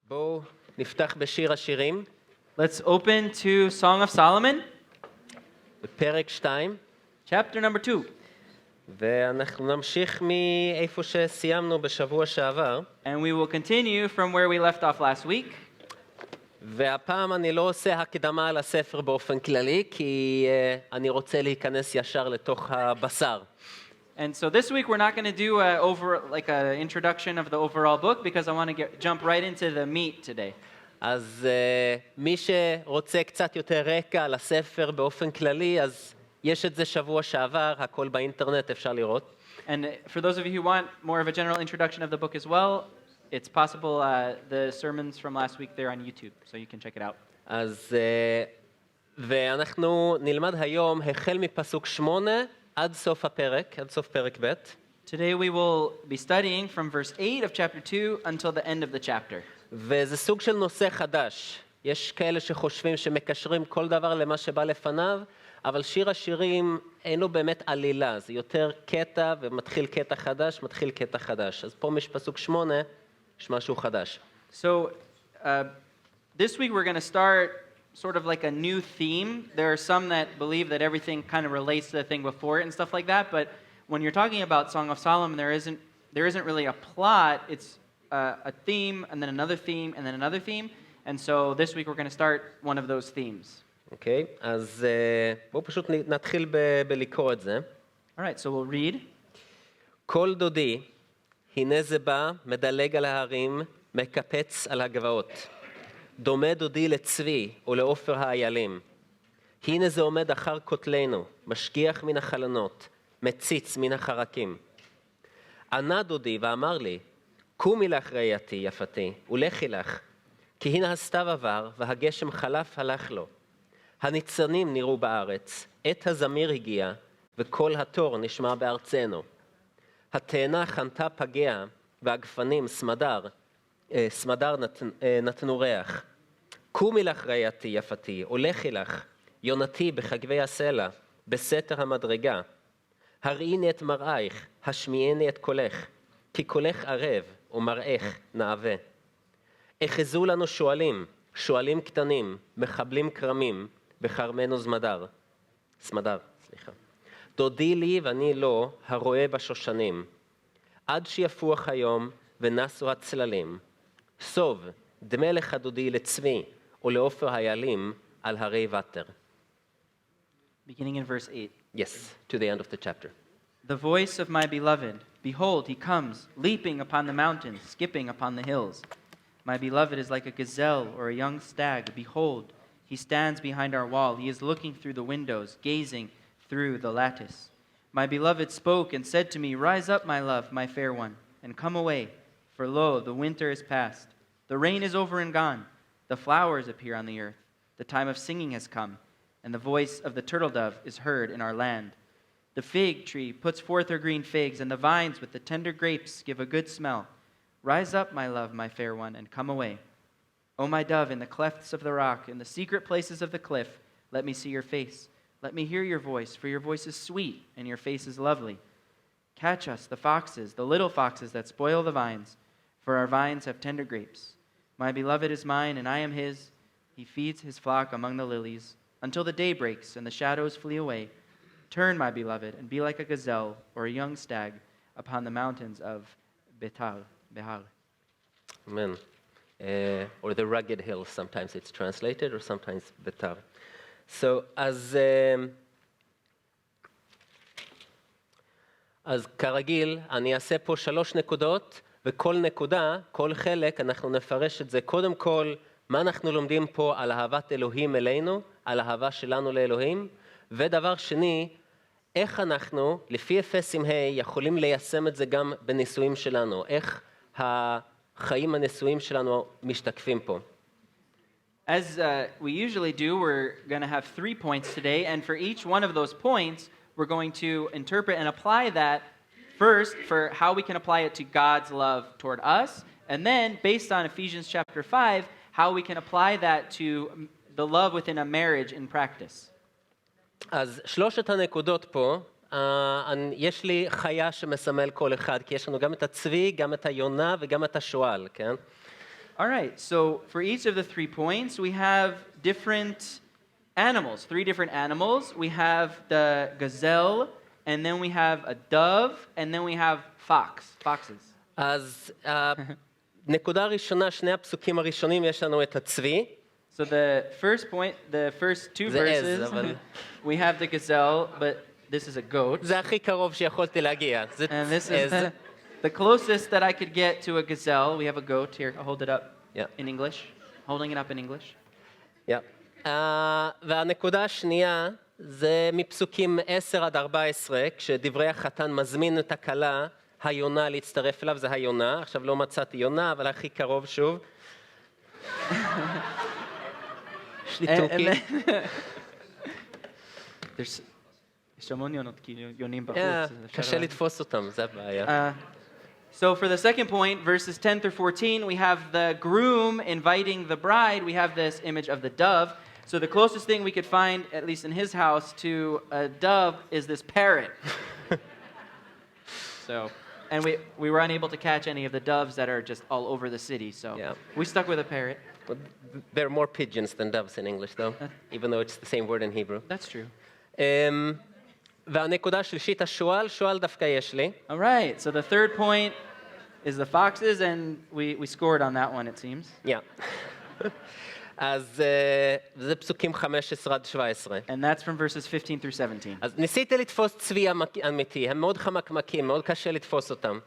בואו נפתח בשיר השירים, Let's open to Song of Solomon, בפרק 2, chapter number 2. ואנחנו נמשיך מאיפה שסיימנו בשבוע שעבר, And we will continue from where we left off last week. והפעם אני לא עושה הקדמה על הספר באופן כללי, כי אני רוצה להיכנס ישר לתוך הבשר. And so this week we're not going to do an introduction of the overall book because I want to jump right into the meat today. אז מי שרוצה קצת יותר רקע על הספר באופן כללי, אז יש את זה שבוע שעבר, הכל באינטרנט, אפשר לראות. And for those of you who want more of a general introduction of the book as well, it's possible the sermons from last week they're on YouTube, so you can check it out. אז ואנחנו נלמד היום החל מפסוק 8 עד סוף הפרק, עד סוף פרק ב'. Today we will be studying from verse 8 of chapter 2 until the end of the chapter. וזה סוג של נושא חדש. יש כאלה שחושבים שמקשרים כל דבר למה שבא לפניו, אבל שיר השירים אין לו באמת עלילה, זה יותר קטע ומתחיל קטע חדש, מתחיל קטע חדש. אז פה יש פסוק 8, יש משהו חדש. So this week we're going to start sort of like a new theme. There are some that believe that everything kind of relates to the thing before it and stuff like that, but when you're talking about Song of Solomon, there isn't really a plot. It's a theme and then another theme and then another theme. And so this week we're going to start one of those themes. אוקיי, אז בואו פשוט נתחיל בלקרוא את זה. All right, so we'll read. כל דודי, הנה זה בא, מדלג על ההרים, מקפץ על הגבעות. דומה דודי לצבי ולעופר האיילים. הנה זה עומד אחר כותלנו, משגיח מן החלונות, מציץ מן החרקים. ענה דודי ואמר לי, קומי לך רעייתי יפתי, ולכי לך, כי הנה הסתיו עבר והגשם חלף הלך לו. הניצנים נראו בארץ, עת הזמיר הגיע, וכל התור נשמע בארצנו. התאנה חנתה פגע, והגפנים סמדר נתנו ריח. קומי לך רעייתי יפתי, ולכי לך, יונתי בחגבי הסלע, בסתר המדרגה. הראיני את מראייך, השמיעני את קולך, כי קולך ערב ומראייך נעווה. אחזו לנו שועלים קטנים, מחבלים כרמים, בחרמנו סמדר. דודי לי ואני לא, הרואה בשושנים. עד שיפוח היום ונסו הצללים. סוב, דמה לך דודי לצבי, ולעופר האיילים על הרי ותר. Beginning in verse 8. Yes, to the end of the chapter. The voice of my beloved, behold, he comes, leaping upon the mountains, skipping upon the hills. My beloved is like a gazelle or a young stag. Behold, he stands behind our wall. He is looking through the windows, gazing through the lattice. My beloved spoke and said to me, rise up, my love, my fair one, and come away. For lo, the winter is past. The rain is over and gone. The flowers appear on the earth. The time of singing has come, and the voice of the turtle dove is heard in our land. The fig tree puts forth her green figs, and the vines with the tender grapes give a good smell. Rise up, my love, my fair one, and come away. O my dove, in the clefts of the rock, in the secret places of the cliff, let me see your face. Let me hear your voice, for your voice is sweet, and your face is lovely. Catch us, the foxes, the little foxes that spoil the vines, for our vines have tender grapes. My beloved is mine, and I am his. He feeds his flock among the lilies, until the day breaks and the shadows flee away. Turn, my beloved, and be like a gazelle or a young stag upon the mountains of Behar. Amen. Or the rugged hills, sometimes it's translated, or sometimes Betar. So, אז כרגיל, אני אעשה פה 3 נקודות, וכל נקודה, כל חלק, אנחנו נפרש את זה. קודם כל, מה אנחנו לומדים פה על אהבת אלוהים אלינו, על האהבה שלנו לאלוהים, ודבר שני, איך אנחנו, לפי אפסים ה' יכולים ליישם את זה גם בניסויים שלנו, איך החיים הניסויים שלנו משתקפים פה. As we usually do, we're going to have 3 points today, and for each one of those points, we're going to interpret and apply that first for how we can apply it to God's love toward us, and then, based on Ephesians chapter 5, how we can apply that to the love within a marriage in practice. אז 3 הנקודות פה, יש לי חיה שמסמל כל אחד, כי יש לנו גם את הצבי, גם את היונה וגם את השועל, כן? All right, so for each of the 3 points, we have different animals, 3 different animals. We have the gazelle, and then we have a dove, and then we have foxes. אז נקודה ראשונה, שני הפסוקים הראשונים יש לנו את הצבי. So the first point, the first 2 זה עז, verses, אבל... we have the gazelle, but this is a goat. זה הכי קרוב שיכולתי להגיע. זה And this עז. is the closest that I could get to a gazelle. We have a goat here. I'll hold it up in English. Holding it up in English. והנקודה השנייה זה מפסוקים 10 עד 14, כשדברי החתן מזמין את הכלה, היונה להצטרף אליו, זה היונה. עכשיו לא מצאתי יונה, אבל הכי קרוב שוב. יש לי תוכי. יש המון יונות, כאילו יונים בחוץ. קשה לתפוס אותם, זה הבעיה. So for the second point, verses 10 through 14, we have the groom inviting the bride. We have this image of the dove. So the closest thing we could find, at least in his house, to a dove is this parrot. And we were unable to catch any of the doves that are just all over the city. So we stuck with a parrot. But there are more pigeons than doves in English, though, even though it's the same word in Hebrew. That's true. והנקודה השלישית, השועל, שועל דווקא יש לי. All right, so the third point is the foxes, and we scored on that one, it seems. אז זה פסוקים 15 עד 17. And that's from verses 15 through 17. אז ניסיתי לתפוס צבי אמיתי, הם מאוד חמקמקים, מאוד קשה לתפוס אותם.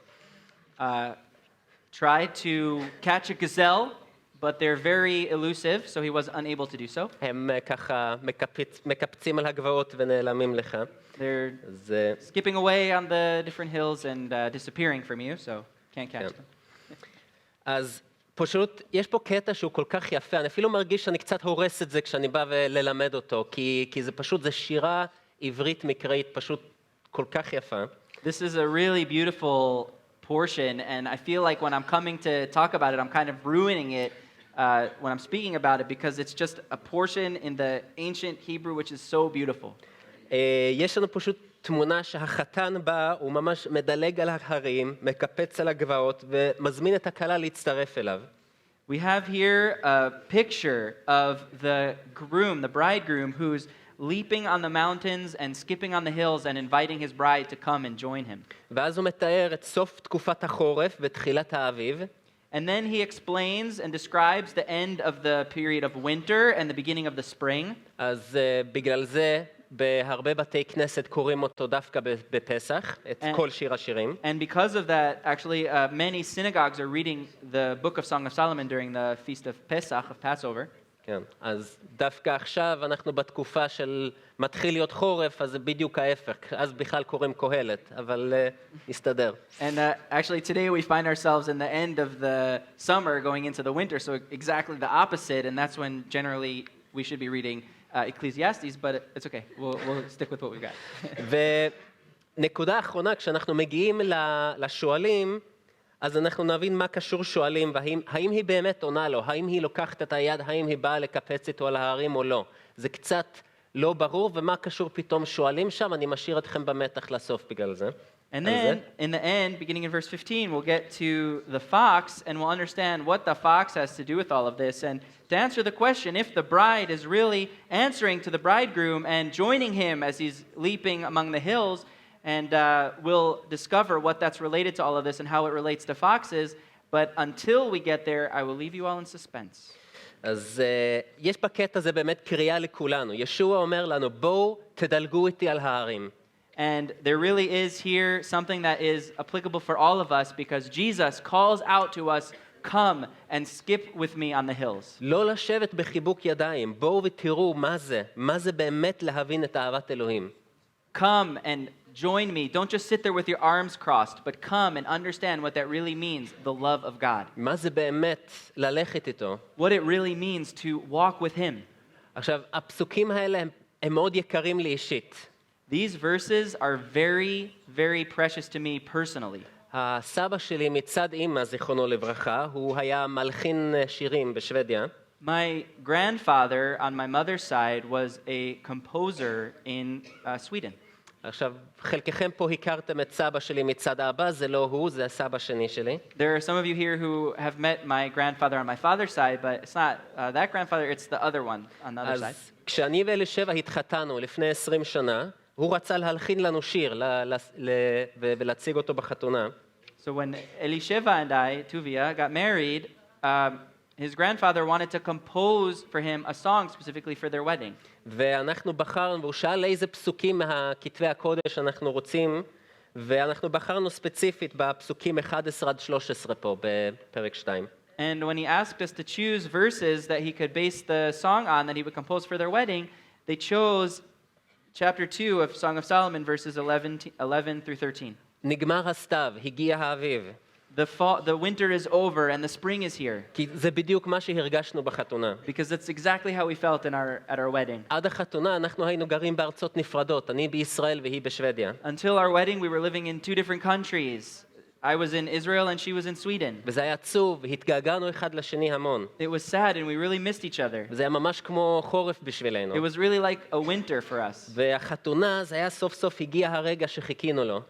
Tried to catch a gazelle, but they're very elusive, so he was unable to do so. הם ככה מקפצים על הגבעות ונעלמים לך. They're skipping away on the different hills and disappearing from you, so can't catch them. אז פשוט, יש פה קטע שהוא כל כך יפה, אני אפילו מרגיש שאני קצת הורס את זה כשאני בא ללמד אותו, כי זה פשוט, זה שירה עברית מקראית פשוט כל כך יפה. This is a really beautiful portion, and I feel like when I'm coming to talk about it, I'm kind of ruining it when I'm speaking about it, because it's just a portion in the ancient Hebrew which is so beautiful. יש לנו פשוט תמונה שהחתן בא, הוא ממש מדלג על ההרים, מקפץ על הגבעות ומזמין את הכלה להצטרף אליו. We have here a picture of the groom, the bridegroom, who's leaping on the mountains and skipping on the hills and inviting his bride to come and join him. ואז הוא מתאר את סוף תקופת החורף ותחילת האביב. And then he explains and describes the end of the period of winter and the beginning of the spring. אז בגלל זה בהרבה בתי כנסת קוראים אותו דווקא בפסח, את כל שיר השירים. And because of that, actually, many synagogues are reading the book of Song of Solomon during the feast of Pesach, of Passover. כן, אז דווקא עכשיו אנחנו בתקופה של מתחיל להיות חורף, אז זה בדיוק ההפך, אז בכלל קוראים קהלת, אבל נסתדר. And actually today we find ourselves in the end of the summer going into the winter, so exactly the opposite, and that's when generally we should be reading Ecclesiastes, but it's okay. We'll stick with what we've got. ונקודה אחרונה, כשאנחנו מגיעים לשואלים, אז אנחנו נבין מה קשור שואלים, והאם היא באמת עונה לו, האם היא לוקחת את היד, האם היא באה לקפץ איתו על ההרים או לא. זה קצת לא ברור, ומה קשור פתאום שואלים שם, אני משאיר אתכם במתח לסוף בגלל זה. And then, in the end, beginning in verse 15, we'll get to the fox, and we'll understand what the fox has to do with all of this. And to answer the question, if the bride is really answering to the bridegroom and joining him as he's leaping among the hills, and we'll discover what that's related to all of this and how it relates to foxes. But until we get there, I will leave you all in suspense. אז יש בקטע הזה באמת קריאה לכולנו. ישוע אומר לנו, בואו תדלגו איתי על ההרים. And there really is here something that is applicable for all of us, because Jesus calls out to us, come and skip with me on the hills. לא לשבת בחיבוק ידיים, בואו ותראו מה זה באמת להבין את אהבת אלוהים. Come and join me. Don't just sit there with your arms crossed, but come and understand what that really means, the love of God. מה זה באמת ללכת איתו? What it really means to walk with him. עכשיו, הפסוקים האלה הם מאוד יקרים לי אישית. These verses are very, very precious to me personally. הסבא שלי מצד אמא, זיכרונו לברכה, הוא היה מלחין שירים בשוודיה. My grandfather on my mother's side was a composer in Sweden. עכשיו, חלקכם פה הכרתם את סבא שלי מצד אבא, זה לא הוא, זה הסבא שני שלי. There are some of you here who have met my grandfather on my father's side, but it's not that grandfather, it's the other one on the other side. אז כשאני ואלישבע התחתנו לפני 20 שנה, הוא רצה להלחין לנו שיר ולהציג אותו בחתונה. So when Elisheva and I, Tuvia, got married, his grandfather wanted to compose for him a song specifically for their wedding. ואנחנו בחרנו, והוא שאל איזה פסוקים מהכתבי הקודש אנחנו רוצים, ואנחנו בחרנו ספציפית בפסוקים 11 עד 13 פה בפרק 2. And when he asked us to choose verses that he could base the song on that he would compose for their wedding, they chose chapter 2 of Song of Solomon, verses 11 through 13. נגמר הסתיו, הגיע האביב. The winter is over and the spring is here. כי זה בדיוק מה שהרגשנו בחתונה. Because that's exactly how we felt at our wedding. עד החתונה אנחנו היינו גרים בארצות נפרדות, אני בישראל והיא בשוודיה. Until our wedding, we were living in two different countries. I was in Israel and she was in Sweden. וזה היה עצוב, התגעגענו אחד לשני המון. It was sad and we really missed each other. וזה היה ממש כמו חורף בשבילנו. It was really like a winter for us. והחתונה, זה היה סוף סוף הגיע הרגע שחיכינו לו.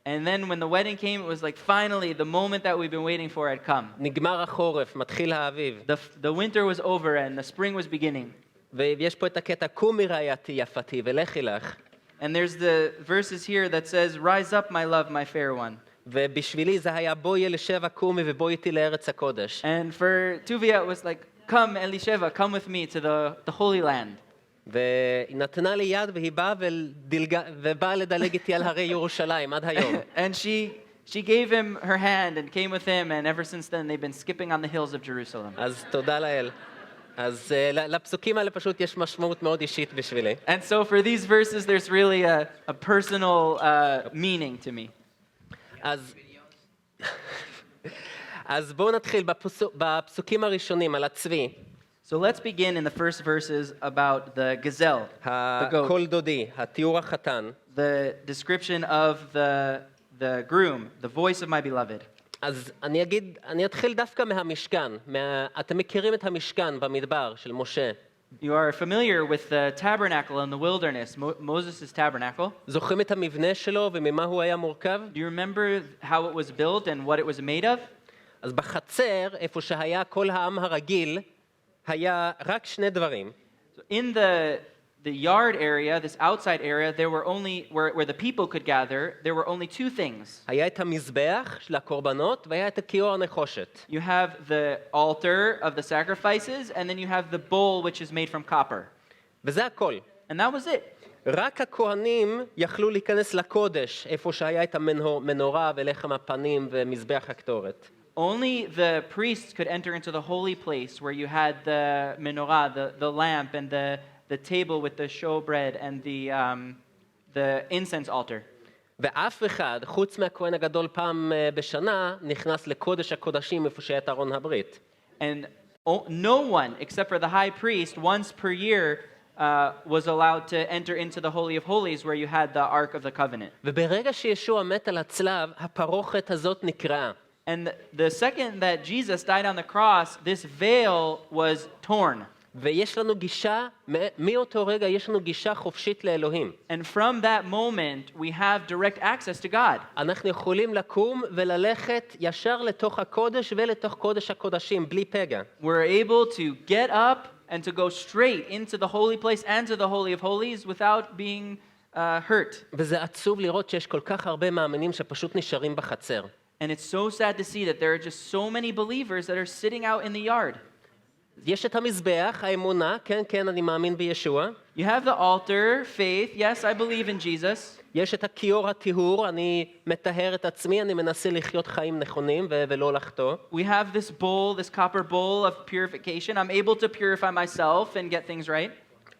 And then when the wedding came, it was like finally the moment that we've been waiting for had come. נגמר החורף, מתחיל האביב. The winter was over and the spring was beginning. ויש פה את הקטע, קומי רעייתי יפתי ולכי לך. And there's the verses here that says, "Rise up, my love, my fair one." ובשבילי זה היה בואי אלישבע קומי ובואי איתי לארץ הקודש. And for Tuvia, it was like, "Come, Elisheva, come with me to the Holy Land." והיא נתנה לי יד והיא באה לדלג איתי על הרי ירושלים עד היום. And she gave him her hand and came with him, and ever since then they've been skipping on the hills of Jerusalem. אז תודה לאל. אז לפסוקים האלה פשוט יש משמעות מאוד אישית בשבילי. And so for these verses, there's really a personal meaning to me. אז בואו נתחיל בפסוקים הראשונים על הצבי. So let's begin in the first verses about the gazelle, the goat, הקול דודי, התיאור החתן. the description of the groom, the voice of my beloved. אז אני אתחיל דווקא מהמשכן. אתם מכירים את המשכן במדבר של משה. You are familiar with the tabernacle in the wilderness, Moses' tabernacle. זוכרים את המבנה שלו וממה הוא היה מורכב? Do you remember how it was built and what it was made of? אז בחצר, איפה שהיה כל העם הרגיל, היה רק שני דברים. So in the yard area, this outside area, there were only where the people could gather, there were only two things. היה את המזבח של הקורבנות והיה את הכיור הנחושת. You have the altar of the sacrifices, and then you have the bowl which is made from copper. וזה הכל. And that was it. רק הכהנים יכלו להיכנס לקודש, איפה שהיה את המנורה ולחם הפנים ומזבח הקטורת. Only the priests could enter into the holy place where you had the menorah, the lamp, and the table with the showbread and the incense altar. ואף אחד, חוץ מהכהן הגדול פעם בשנה, נכנס לקודש הקודשים איפה שהיה את ארון הברית. And no one, except for the high priest, once per year was allowed to enter into the Holy of Holies where you had the Ark of the Covenant. וברגע שישוע מת על הצלב, הפרוכת הזאת נקרעה. And the second that Jesus died on the cross, this veil was torn. ויש לנו גישה, מאותו רגע יש לנו גישה חופשית לאלוהים. And from that moment, we have direct access to God. אנחנו יכולים לקום וללכת ישר לתוך הקודש ולתוך קודש הקודשים, בלי פגע. We're able to get up and to go straight into the holy place and to the Holy of Holies without being hurt. וזה עצוב לראות שיש כל כך הרבה מאמינים שפשוט נשארים בחצר. And it's so sad to see that there are just so many believers that are sitting out in the yard. יש את המזבח, האמונה, כן, אני מאמין בישוע. You have the altar, faith, yes, I believe in Jesus. יש את הכיור הטיהור, אני מטהר את עצמי, אני מנסה לחיות חיים נכונים ולא לחטוא. We have this bowl, this copper bowl of purification. I'm able to purify myself and get things right.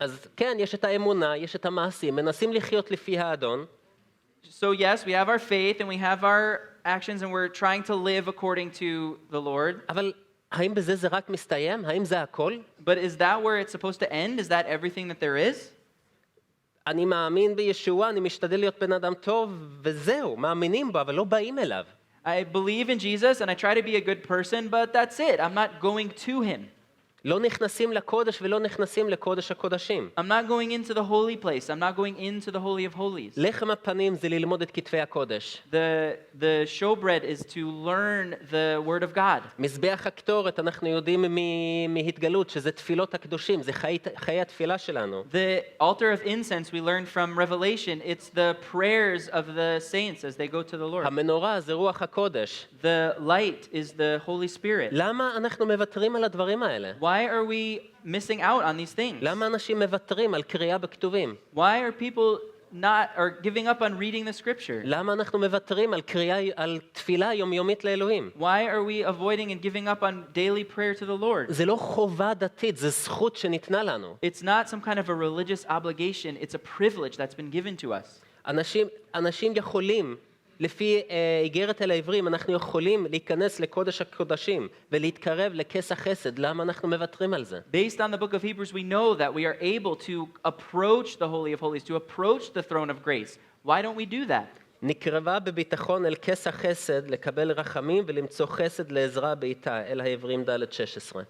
אז כן, יש את האמונה, יש את המעשים, מנסים לחיות לפי האדון. So yes, we have our faith and we have our actions and we're trying to live according to the Lord. אבל האם בזה זה רק מסתיים? האם זה הכל? But is that where it's supposed to end? Is that everything that there is? אני מאמין בישוע, אני משתדל להיות בן אדם טוב, וזהו, מאמינים בו, אבל לא באים אליו. I believe in Jesus and I try to be a good person, but that's it. I'm not going to him. לא נכנסים לקודש ולא נכנסים לקודש הקודשים. I'm not going into the holy place. I'm not going into the holy of holies. לחם הפנים זה ללמוד את כתבי הקודש. The showbread is to learn the word of God. מזבח הקטורת, אנחנו יודעים מהתגלות שזה תפילות הקדושים, זה חיי התפילה שלנו. The altar of incense we learn from Revelation. It's the prayers of the saints as they go to the Lord. המנורה זה רוח הקודש. The light is the Holy Spirit. למה אנחנו מוותרים על הדברים האלה? Why are we missing out on these things? למה אנשים מוותרים על קריאה בכתובים? Why are people not or giving up on reading the scripture? למה אנחנו מוותרים על תפילה יומיומית לאלוהים? Why are we avoiding and giving up on daily prayer to the Lord? זה לא חובה דתית, זה זכות שניתנה לנו. It's not some kind of a religious obligation, it's a privilege that's been given to us. אנשים יכולים, לפי איגרת אל העברים, אנחנו יכולים להיכנס לקודש הקודשים ולהתקרב לכס החסד. למה אנחנו מוותרים על זה? Based on the book of Hebrews, we know that we are able to approach the Holy of Holies, to approach the throne of grace. Why don't we do that? נקרבה בביטחון אל כס החסד, לקבל רחמים ולמצוא חסד לעזרה בעיתה, אל העברים ד' 16.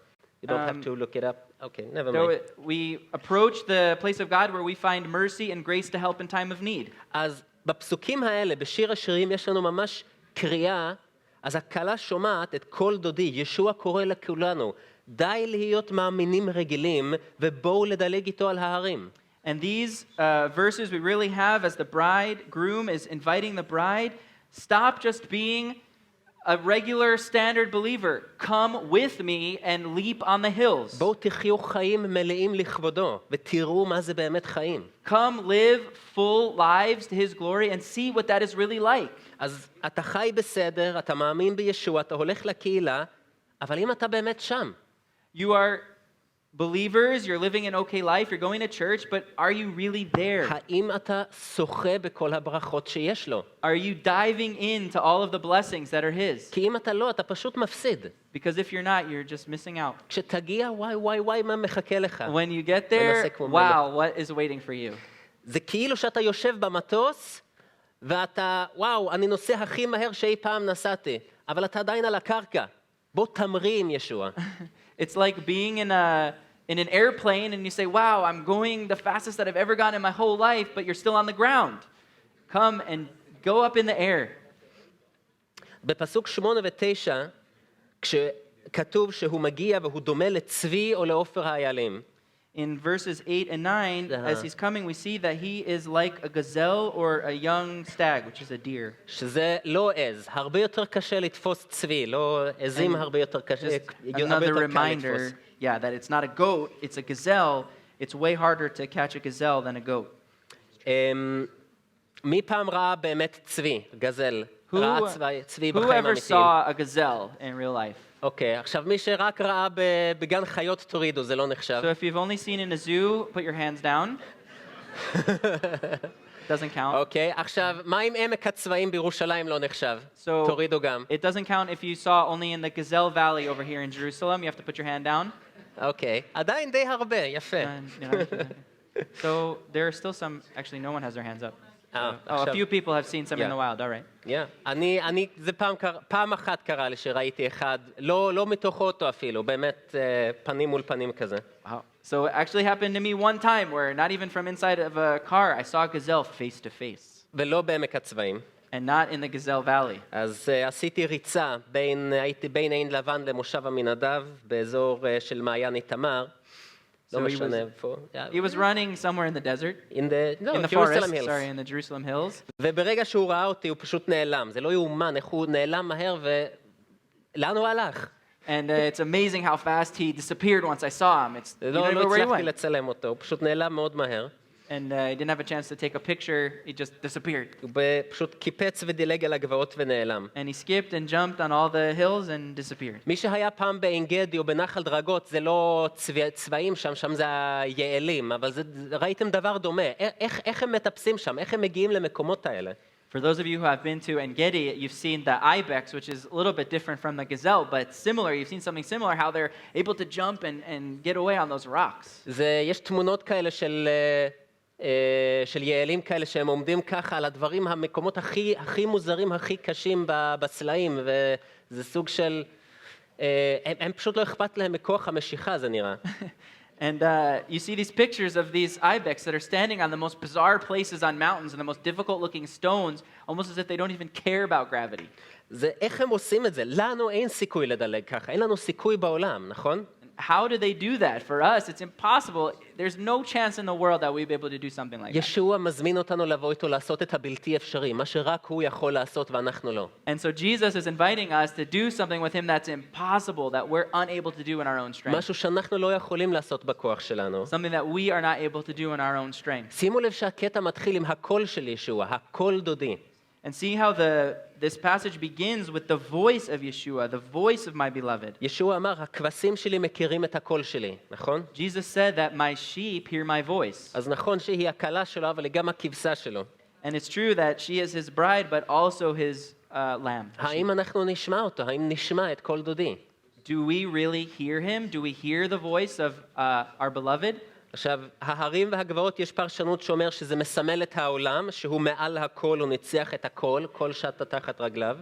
You don't have to look it up. Okay, never mind. So we approach the place of God where we find mercy and grace to help in time of need. אז בפסוקים האלה, בשיר השירים, יש לנו ממש קריאה, אז הכלה שומעת את קול דודי, ישוע קורא לכולנו, די להיות מאמינים רגילים, ובואו לדלג איתו על ההרים. And these verses we really have as the bridegroom is inviting the bride, stop just being a regular standard believer. Come with me and leap on the hills. בואו תחיו חיים מלאים לכבודו, ותראו מה זה באמת חיים. Come live full lives to his glory and see what that is really like. אז אתה חי בסדר, אתה מאמין בישוע, אתה הולך לקהילה, אבל אם אתה באמת שם, You are believers, you're living an okay life, you're going to church, but are you really there? האם אתה שוחה בכל הברכות שיש לו? Are you diving into all of the blessings that are his? כי אם אתה לא, אתה פשוט מפסיד. Because if you're not, you're just missing out. כשתגיע, וואי, מה מחכה לך? When you get there, wow, what is waiting for you? זה כאילו שאתה יושב במטוס, ואתה, וואו, אני נוסע הכי מהר שאי פעם נסעתי, אבל אתה עדיין על הקרקע. בוא תמריא עם ישוע. It's like being in an airplane and you say, wow, I'm going the fastest that I've ever gone in my whole life, but you're still on the ground. Come and go up in the air. בפסוק 8 ו-9, כשכתוב שהוא מגיע והוא דומה לצבי או לעופר האיילים. In verses 8 and 9, as he's coming, we see that he is like a gazelle or a young stag, which is a deer. שזה לא עז, הרבה יותר קשה לתפוס צבי, לא עזים הרבה יותר קשה, Another reminder, yeah, that it's not a goat, it's a gazelle. It's way harder to catch a gazelle than a goat. מי פעם ראה באמת צבי, גזל? ראה צבי בחיים Whoever אמיתיים. saw a gazelle in real life? אוקיי, עכשיו מי שרק ראה בגן חיות תורידו, זה לא נחשב. So if you've only seen in a zoo, put your hands down. Doesn't count. אוקיי, עכשיו, מה עם עמק הצבעים בירושלים לא נחשב? So תורידו גם. it doesn't count if you saw only in the Gazelle Valley over here in Jerusalem. You have to put your hand down. אוקיי, עדיין די הרבה, יפה. So there are still some, actually no one has their hands up. A עכשיו- few people have seen some in the wild, all right. זה פעם אחת קרה לי שראיתי אחד, לא מתוך אוטו אפילו, באמת פנים מול פנים כזה. Wow. So it actually happened to me one time where not even from inside of a car, I saw a gazelle face to face. ולא בעמק הצבעים. And not in the Gazelle Valley. אז עשיתי ריצה, הייתי בין עין לבן למושב המנדב, באזור של מעיין איתמר. לא משנה איפה. He was running somewhere in the desert. In the forest, Jerusalem Hills. sorry, in the Jerusalem Hills. וברגע שהוא ראה אותי, הוא פשוט נעלם. זה לא יאומן, איך הוא נעלם מהר לאן הוא הלך? And it's amazing how fast he disappeared once I saw him. You don't לא even know where he הצלחתי went. לצלם אותו, הוא פשוט נעלם מאוד מהר. And he didn't have a chance to take a picture. He just disappeared. הוא פשוט קיפץ ודילג על הגבעות ונעלם. And he skipped and jumped on all the hills and disappeared. מי שהיה פעם בעין גדי או בנחל דרגות, זה לא צבעים שם זה היעלים, אבל ראיתם דבר דומה. איך הם מטפסים שם? איך הם מגיעים למקומות האלה? For those of you who have been to En-Gedi, you've seen the ibex, which is a little bit different from the gazelle, but similar. You've seen something similar, how they're able to jump and get away on those rocks. יש תמונות כאלה של יעלים כאלה שהם עומדים ככה על הדברים, המקומות הכי מוזרים, הכי קשים בסלעים, וזה סוג של הם פשוט לא אכפת להם מכוח המשיכה, זה נראה. And you see these pictures of these ibex that are standing on the most bizarre places on mountains and the most difficult looking stones, almost as if they don't even care about gravity. זה איך הם עושים את זה? לנו אין סיכוי לדלג ככה, אין לנו סיכוי בעולם, נכון? How do they do that? For us, it's impossible. There's no chance in the world that we'd be able to do something like that. ישוע מזמין אותנו לבוא איתו לעשות את הבלתי אפשרי, מה שרק הוא יכול לעשות ואנחנו לא. And so Jesus is inviting us to do something with him that's impossible, that we're unable to do in our own strength. משהו שאנחנו לא יכולים לעשות בכוח שלנו. Something that we are not able to do in our own strength. שימו לב שהקטע מתחיל עם הקול של ישוע, הקול דודי. And see how this passage begins with the voice of Yeshua, the voice of my beloved. ישוע אמר, הכבשים שלי מכירים את הקול שלי, נכון? Jesus said that my sheep hear my voice. אז נכון שהיא הכלה שלו, אבל היא גם הכבשה שלו. And it's true that she is his bride, but also his lamb. האם אנחנו נשמע אותו? האם נשמע את קול דודי? Do we really hear him? Do we hear the voice of our beloved? עכשיו, ההרים והגבעות יש פרשנות שאומר שזה מסמל את העולם, שהוא מעל הכל, הוא ניצח את הכל, כל שאתה תחת רגליו.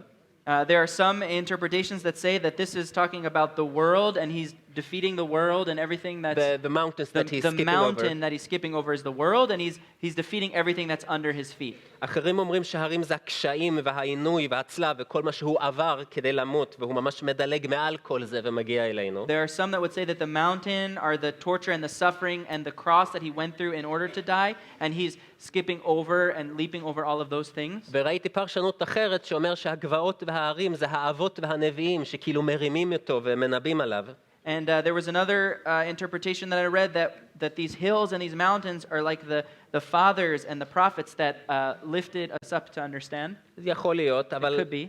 There are some interpretations that say that this is talking about the world and he's defeating the world and everything that's The mountains that he's the skipping mountain over. that he's skipping over is the world and he's defeating everything that's under his feet. אחרים אומרים שההרים זה הקשיים והעינוי והצלב וכל מה שהוא עבר כדי למות, והוא ממש מדלג מעל כל זה ומגיע אלינו. There are some that would say that the mountain are the torture and the suffering and the cross that he went through in order to die, and he's skipping over and leaping over all of those things. וראיתי פרשנות אחרת שאומר שהגבעות וההרים זה האבות והנביאים שכאילו מרימים אותו ומנבאים עליו. And there was another interpretation that I read that these hills and these mountains are like the fathers and the prophets that lifted us up to understand. זה יכול להיות, It אבל could be.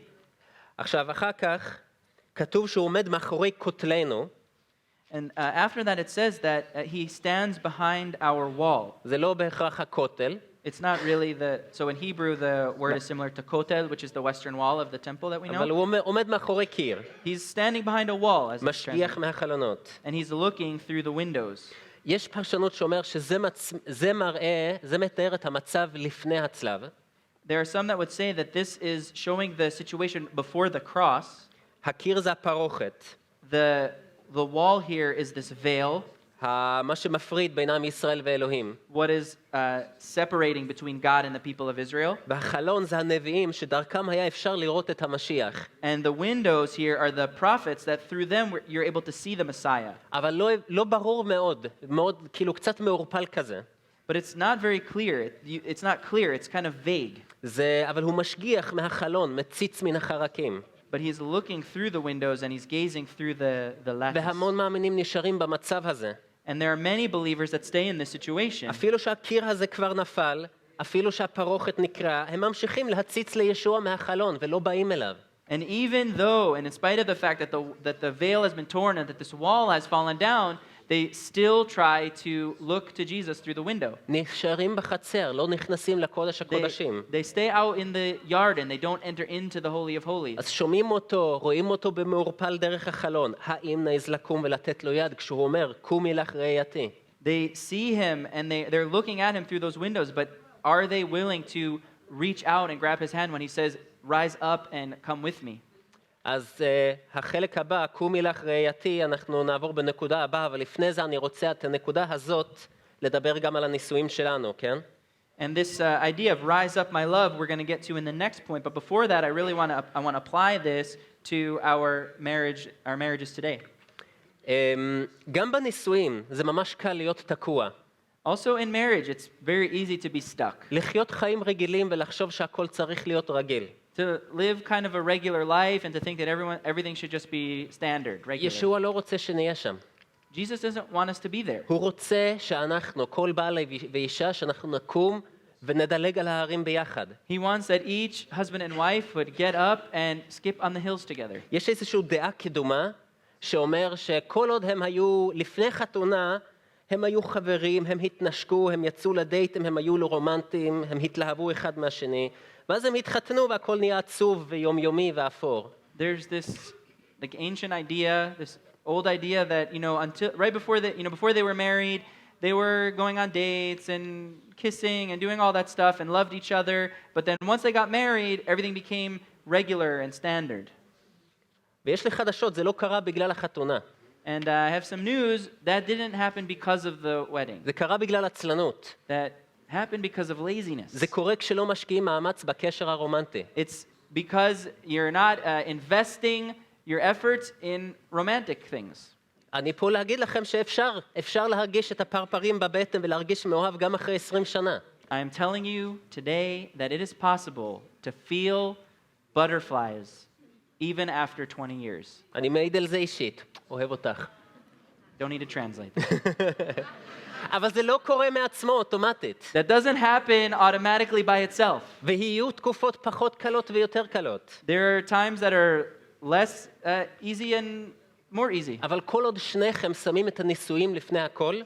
עכשיו אחר כך כתוב שהוא עומד מאחורי כותלנו. And after that it says that he stands behind our wall. זה לא בהכרח הכותל. It's not really so in Hebrew the word is similar to kotel, which is the western wall of the temple that we אבל know. הוא עומד מאחורי קיר, He's standing behind a wall as it's משגיח translated. מהחלונות. And he's looking through the windows. יש פרשנות שאומר שזה מראה, זה מתאר את המצב לפני הצלב. There are some that would say that this is showing the situation before the cross. הקיר זה הפרוכת, The wall here is this veil, מה שמפריד בין עם ישראל ואלוהים. what is separating between God and the people of Israel. והחלון זה הנביאים שדרכם היה אפשר לראות את המשיח. And the windows here are the prophets that through them you're able to see the Messiah. אבל לא ברור מאוד, מאוד כאילו קצת מעורפל כזה. But it's not very clear. It's not clear. It's kind of vague. אבל הוא משגיח מהחלון, מציץ מן החרקים. But he's looking through the windows and he's gazing through the lattice. והמון מאמינים נשארים במצב הזה. And there are many believers that stay in this situation. אפילו שהקיר הזה כבר נפל, אפילו שהפרוכת נקרע, הם ממשיכים להציץ לישוע מהחלון ולא באים אליו. And even though, and in spite of the fact that the veil has been torn and that this wall has fallen down, they still try to look to Jesus through the window. נשארים בחצר, לא נכנסים לקודש הקודשים. They stay out in the yard and they don't enter into the Holy of Holies. אז שומעים אותו, רואים אותו במעורפל דרך החלון. האם נעז לקום ולתת לו יד כשהוא אומר, קומי לך רעייתי? They see him and they're looking at him through those windows, but are they willing to reach out and grab his hand when he says, rise up and come with me? אז החלק הבא, קומי לך רעייתי, אנחנו נעבור בנקודה הבאה, אבל לפני זה אני רוצה את הנקודה הזאת לדבר גם על הנישואים שלנו, כן? And this idea of rise up, my love, we're going to get to in the next point. But before that, I really want to apply this to our marriages today. גם בנישואים זה ממש קל להיות תקוע. Also in marriage, it's very easy to be stuck. לחיות חיים רגילים ולחשוב שהכל צריך להיות רגיל. To live kind of a regular life and to think that everything should just be standard, regular. ישוע לא רוצה שנהיה שם. Jesus doesn't want us to be there. הוא רוצה שאנחנו, כל בעל ואישה, שאנחנו נקום ונדלג על ההרים ביחד. He wants that each husband and wife would get up and skip on the hills together. יש איזושהי דעה קדומה שאומר שכל עוד הם היו לפני חתונה, הם היו חברים, הם התנשקו, הם יצאו לדייטים, הם היו לא רומנטיים, הם התלהבו אחד מהשני, ואז הם התחתנו והכל נהיה עצוב ויומיומי ואפור. There's this like ancient idea, this old idea that, until right before before they were married, they were going on dates and kissing and doing all that stuff and loved each other, but then once they got married, everything became regular and standard. ויש לי חדשות, זה לא קרה בגלל החתונה. And I have some news that didn't happen because of the wedding. זה קרה בגלל עצלנות. That happened because of laziness. זה קורה כשלא משקיעים מאמץ בקשר הרומנטי. It's because you're not investing your efforts in romantic things. אני פה להגיד לכם שאפשר להרגיש את הפרפרים בבטן ולהרגיש מאוהב גם אחרי 20 שנה. I'm telling you today that it is possible to feel butterflies even after 20 years. אני מעיד על זה אישית, אוהב אותך. Don't need to translate. אבל זה לא קורה מעצמו אוטומטית. That doesn't happen automatically by itself. ויהיו תקופות פחות קלות ויותר קלות. There are times that are less easy and more easy. אבל כל עוד שניכם שמים את הנישואים לפני הכל,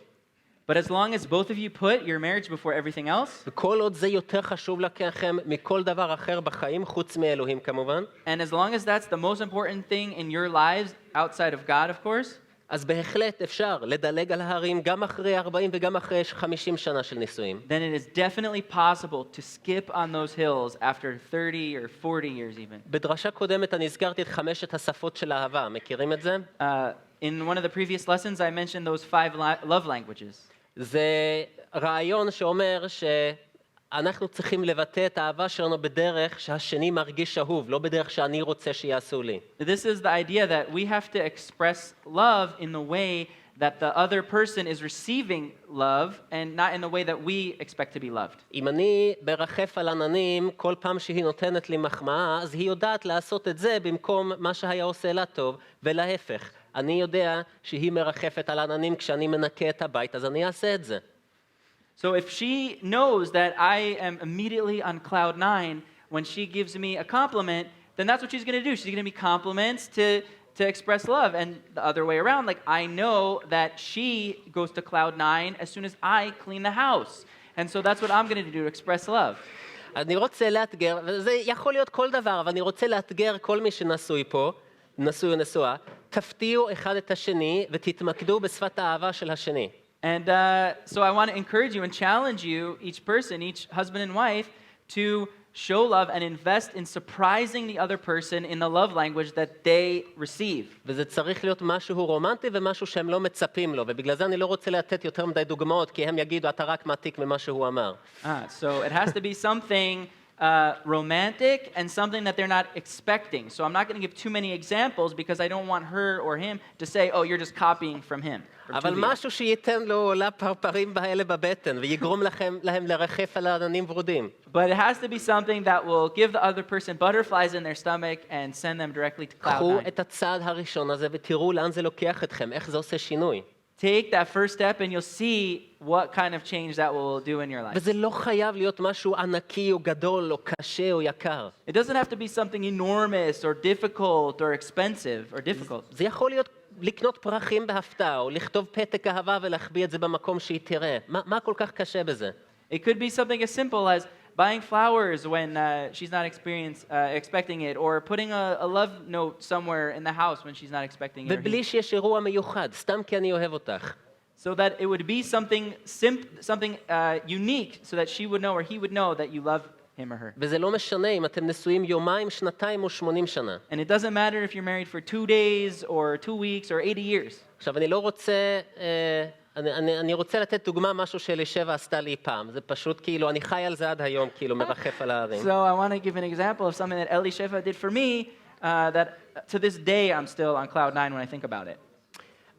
But as long as both of you put your marriage before everything else, וכל עוד זה יותר חשוב לכם מכל דבר אחר בחיים, חוץ מאלוהים כמובן, and as long as that's the most important thing in your lives outside of God, of course, אז בהחלט אפשר לדלג על ההרים גם אחרי 40 וגם אחרי 50 שנה של נישואים. then it is definitely possible to skip on those hills after 30 or 40 years even. בדרשה קודמת אני הזכרתי את 5 השפות של האהבה, מכירים את זה? In one of the previous lessons, I mentioned those 5 love languages. זה רעיון שאומר שאנחנו צריכים לבטא את האהבה שלנו בדרך שהשני מרגיש אהוב, לא בדרך שאני רוצה שיעשו לי. This is the idea that we have to express love in the way that the other person is receiving love and not in the way that we expect to be loved. אם אני ברחף על עננים, כל פעם שהיא נותנת לי מחמאה, אז היא יודעת לעשות את זה במקום מה שהיה עושה לה טוב, ולהפך. אני יודע שהיא מרחפת על עננים כשאני מנקה את הבית, אז אני אעשה את זה. So if she knows that I am immediately on cloud 9 when she gives me a compliment, then that's what she's going to do. She's going to be compliments to express love. And the other way around, like I know that she goes to cloud 9 as soon as I clean the house. And so that's what I'm going to do to express love. אני רוצה לאתגר, וזה יכול להיות כל דבר, אבל אני רוצה לאתגר כל מי שנשוי פה, נשוי או נשואה, תפתיעו אחד את השני ותתמקדו בשפת האהבה של השני. And so I want to encourage you and challenge you, each person, each husband and wife, to show love and invest in surprising the other person in the love language that they receive. וזה צריך להיות משהו רומנטי ומשהו שהם לא מצפים לו, ובגלל זה אני לא רוצה לתת יותר מדי דוגמאות, כי הם יגידו, אתה רק מעתיק ממה שהוא אמר. So it has to be something romantic and something that they're not expecting. So I'm not going to give too many examples because I don't want her or him to say, oh, you're just copying from him. אבל משהו שייתן לו לפרפרים האלה בבטן ויגרום להם לרחף על העננים ורודים. But it has to be something that will give the other person butterflies in their stomach and send them directly to cloud קחו 9. את הצעד הראשון הזה ותראו לאן זה לוקח אתכם, איך זה עושה שינוי. Take that first step and you'll see what kind of change that will do in your life. וזה לא חייב להיות משהו ענקי או גדול או קשה או יקר. It doesn't have to be something enormous or difficult or expensive or difficult. זה יכול להיות לקנות פרחים בהפתעה או לכתוב פתק אהבה ולהחביא את זה במקום שהיא תראה. מה כל כך קשה בזה? It could be something as simple as buying flowers when she's not expecting it, or putting a love note somewhere in the house when she's not expecting it. ובלי שיש אירוע מיוחד, סתם כי אני אוהב אותך. So that it would be something unique, so that she would know or he would know that you love him or her. וזה לא משנה אם אתם נשואים יומיים, שנתיים או 80 שנה. And it doesn't matter if you're married for 2 days or 2 weeks or 80 years. עכשיו, אני לא רוצה... אני רוצה לתת דוגמה משהו שאלישבע עשתה לי פעם. זה פשוט כאילו, אני חי על זה עד היום, כאילו מרחף על ההרים. So I want to give an example of something that Elisheva did for me that to this day I'm still on cloud 9 when I think about it.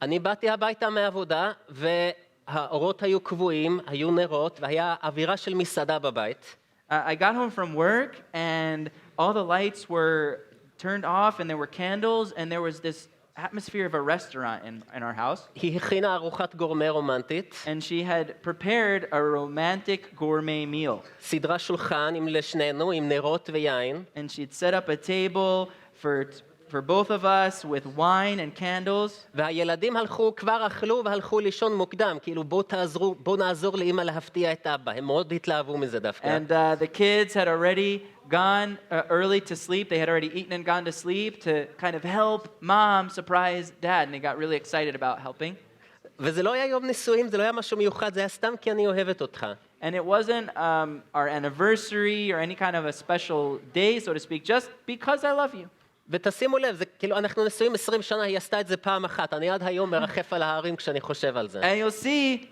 אני באתי הביתה מהעבודה, והאורות היו קבועים, היו נרות, והיה אווירה של מסעדה בבית. I got home from work and all the lights were turned off and there were candles and there was this atmosphere of a restaurant in our house. היא הכינה ארוחת גורמה רומנטית. And she had prepared a romantic gourmet meal. סידרה שולחן לשנינו עם נרות ויין. And she'd set up a table for both of us with wine and candles. והילדים כבר אכלו והלכו לישון מוקדם, כאילו בוא נעזור לאמא להפתיע את אבא. הם מאוד התלהבו מזה דווקא. And the kids had already gone early to sleep. They had already eaten and gone to sleep to kind of help mom surprise dad. And they got really excited about helping. וזה לא היה יום נישואים, זה לא היה משהו מיוחד, זה היה סתם כי אני אוהבת אותך. And it wasn't our anniversary or any kind of a special day, so to speak, just because I love you. ותשימו לב, זה כאילו אנחנו נשואים 20 שנה, היא עשתה את זה פעם אחת. אני עד היום מרחף על ההרים כשאני חושב על זה. And you'll see,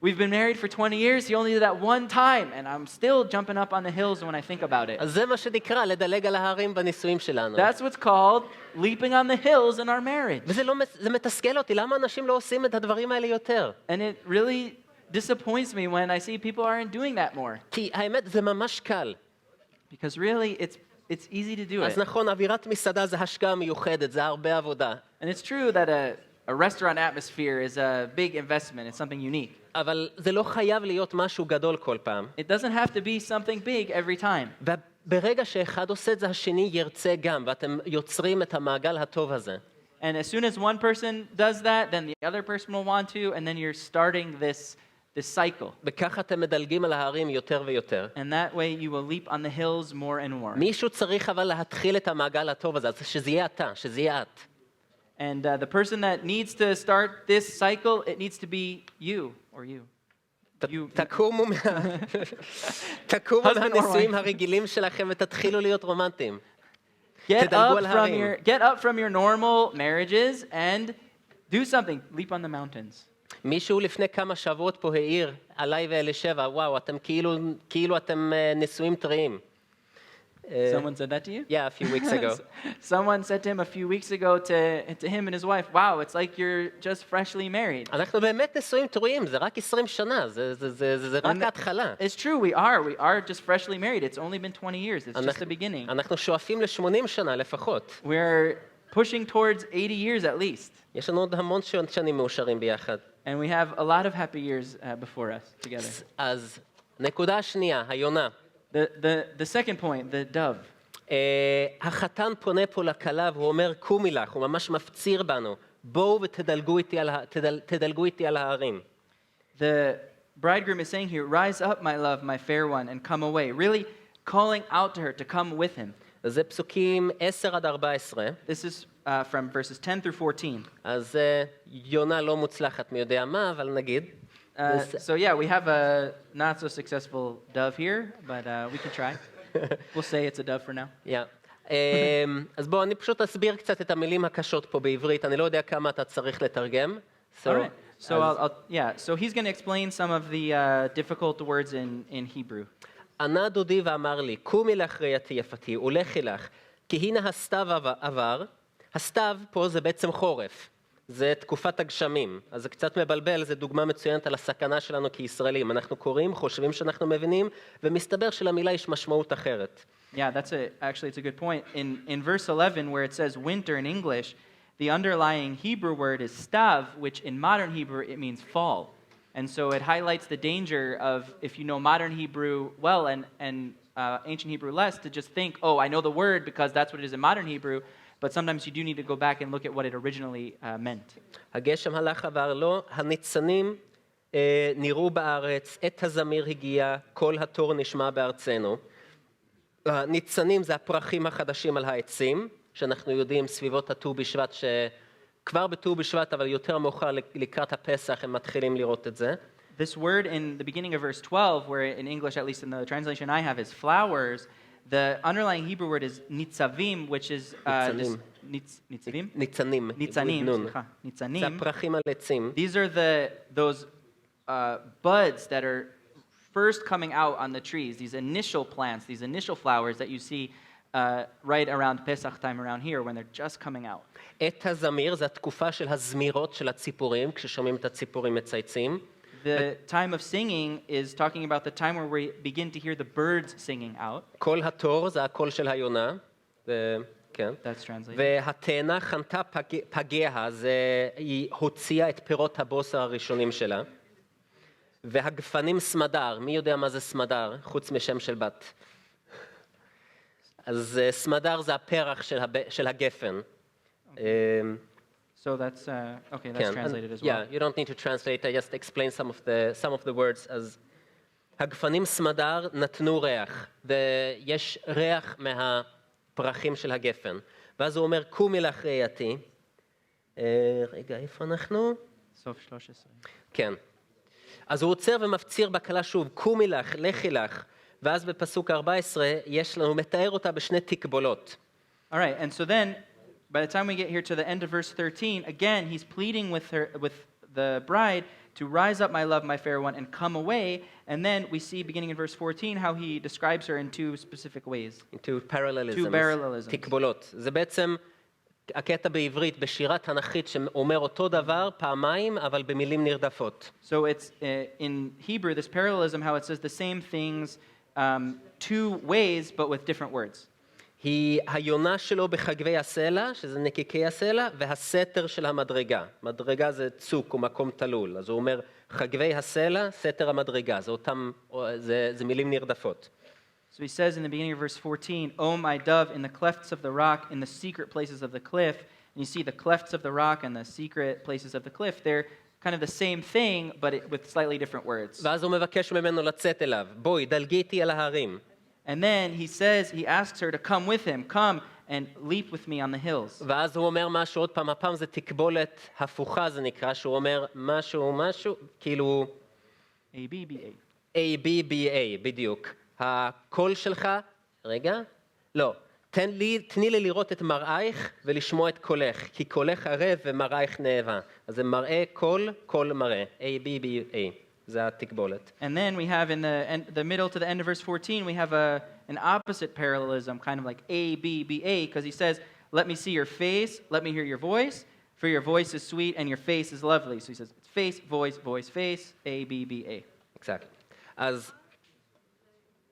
we've been married for 20 years. He only did that one time, and I'm still jumping up on the hills when I think about it. אז זה מה שנקרא לדלג על ההרים בנישואים שלנו. That's what's called leaping on the hills in our marriage. וזה לא, זה מתסכל אותי, למה אנשים לא עושים את הדברים האלה יותר? And it really disappoints me when I see people aren't doing that more. כי האמת זה ממש קל. Because really, it's easy to do אז it. נכון, אווירת מסעדה זה השקעה מיוחדת, זה הרבה עבודה. And it's true that a restaurant atmosphere is a big investment. It's something unique. אבל זה לא חייב להיות משהו גדול כל פעם. It doesn't have to be something big every time. וברגע שאחד עושה את זה, השני ירצה גם, ואתם יוצרים את המעגל הטוב הזה. And as soon as one person does that, then the other person will want to, and then you're starting this cycle. וככה אתם מדלגים על ההרים יותר ויותר. And that way you will leap on the hills more and more. מישהו צריך אבל להתחיל את המעגל הטוב הזה, אז שזה יהיה אתה, שזה יהיה את. And the person that needs to start this cycle, it needs to be you or you. תקומו מהנישואים הרגילים שלכם ותתחילו להיות רומנטיים. Get up from your normal marriages and do something. Leap on the mountains. מישהו לפני כמה שבועות פה העיר עליי ואלישבע, וואו, אתם כאילו אתם נישואים טריים. Someone said that to you? Yeah, a few weeks ago. Someone said to him a few weeks ago to him and his wife, wow, it's like you're just freshly married. אנחנו באמת נישואים טריים, זה רק 20 שנה, זה רק ההתחלה. It's true, we are just freshly married. It's only been 20 years. It's just the beginning. אנחנו שואפים ל-80 שנה לפחות. We're pushing towards 80 years at least. יש לנו עוד המון שנים מאושרים ביחד. And we have a lot of happy years before us together. אז נקודה שנייה, היונה. The second point, the dove. החתן פונה פה לכלה והוא אומר, קומי לך, הוא ממש מפציר בנו, בואו ותדלגו איתי על ההרים. The bridegroom is saying here, rise up, my love, my fair one, and come away. Really calling out to her to come with him. זה פסוקים 10 עד 14. This is from verses 10 through 14. אז יונה לא מוצלחת מי יודע מה, אבל נגיד. So yeah, we have a not so successful dove here, but we can try. We'll say it's a dove for now. Yeah. אז בואו, אני פשוט אסביר קצת את המילים הקשות פה בעברית, אני לא יודע כמה אתה צריך לתרגם. All right. So he's going to explain some of the difficult words in Hebrew. ענה דודי ואמר לי, קומי לך ראייתי יפתי, ולכי לך, כי הנה הסתיו עבר. הסתיו פה זה בעצם חורף. זה תקופת הגשמים, אז זה קצת מבלבל, זה דוגמה מצוינת על הסכנה שלנו כישראלים. אנחנו קוראים, חושבים שאנחנו מבינים, ומסתבר שלמילה יש משמעות אחרת. Yeah, actually it's a good point. In verse 11 where it says winter in English, the underlying Hebrew word is stav, which in modern Hebrew it means fall. And so it highlights the danger of, if you know modern Hebrew well and ancient Hebrew less, to just think, oh, I know the word because that's what it is in modern Hebrew, but sometimes you do need to go back and look at what it originally meant. הגשם הלך עבר לו, הניצנים נראו בארץ, עת הזמיר הגיע, כל התור נשמע בארצנו. הניצנים זה הפרחים החדשים על העצים, שאנחנו יודעים סביבות הט"ו בשבט, שכבר בט"ו בשבט, אבל יותר מאוחר לקראת הפסח, הם מתחילים לראות את זה. This word in the beginning of verse 12, where in English, at least in the translation I have, is flowers, the underlying Hebrew word is nitzavim, which is nitzavim? ניצנים. Nitzanim. זה הפרחים על עצים. These are those buds that are first coming out on the trees, these initial plants, these initial flowers that you see right around Pesach time around here when they're just coming out. עת הזמיר זה התקופה של הזמירות של הציפורים, כששומעים את הציפורים מצייצים. The time of singing is talking about the time where we begin to hear the birds singing out. כל התור זה הקול של היונה. כן. That's translated. והתאנה חנתה פגיה, היא הוציאה את פירות הבוסר הראשונים שלה. והגפנים סמדר, מי יודע מה זה סמדר, חוץ משם של בת? אז סמדר זה הפרח של הגפן. So that's translated as well. Yeah, you don't need to translate. I just explain some of the words as הגפנים סמדר נתנו ריח, ויש ריח מהפרחים של הגפן. ואז הוא אומר, קומי לך ראייתי. רגע, איפה אנחנו? סוף 13. כן. אז הוא עוצר ומפציר בכלה שוב, קומי לך, לכי לך. ואז בפסוק 14 יש לנו, מתאר אותה בשני תקבולות. All right, and so then, by the time we get here to the end of verse 13, again, he's pleading with the bride to rise up, my love, my fair one, and come away. And then we see, beginning in verse 14, how he describes her in two specific ways. Two parallelisms. Two parallelisms. תקבולות. זה בעצם הקטע בעברית בשירה תנ"כית שאומר אותו דבר פעמיים, אבל במילים נרדפות. So it's in Hebrew, this parallelism, how it says the same things two ways, but with different words. היא היונה שלו בחגבי הסלע, שזה נקיקי הסלע, והסתר של המדרגה. מדרגה זה צוק או מקום תלול. אז הוא אומר, חגבי הסלע, סתר המדרגה. זה מילים נרדפות. So he says in the beginning of verse 14, O my dove, in the clefts of the rock, in the secret places of the cliff. And you see the clefts of the rock and the secret places of the cliff, they're kind of the same thing, but with slightly different words. ואז הוא מבקש ממנו לצאת אליו. בואי, דלגי איתי על ההרים. And then he asks her to come with him, come and leap with me on the hills. ואז הוא אומר משהו עוד פעם, הפעם זה תקבולת הפוכה, זה נקרא, שהוא אומר משהו, כאילו... A-B-B-A. A-B-B-A, בדיוק. הקול שלך, רגע, לא, תני לי לראות את מראייך ולשמוע את קולך, כי קולך ערב ומראייך נאווה. אז זה מראה קול מראה, A-B-B-A. זה התקבולת. And then we have in the middle to the end of verse 14, we have an opposite parallelism, kind of like A, B, B, A, because he says, let me see your face, let me hear your voice, for your voice is sweet and your face is lovely. So he says, face, voice, voice, face, A, B, B, A. Exactly. אז,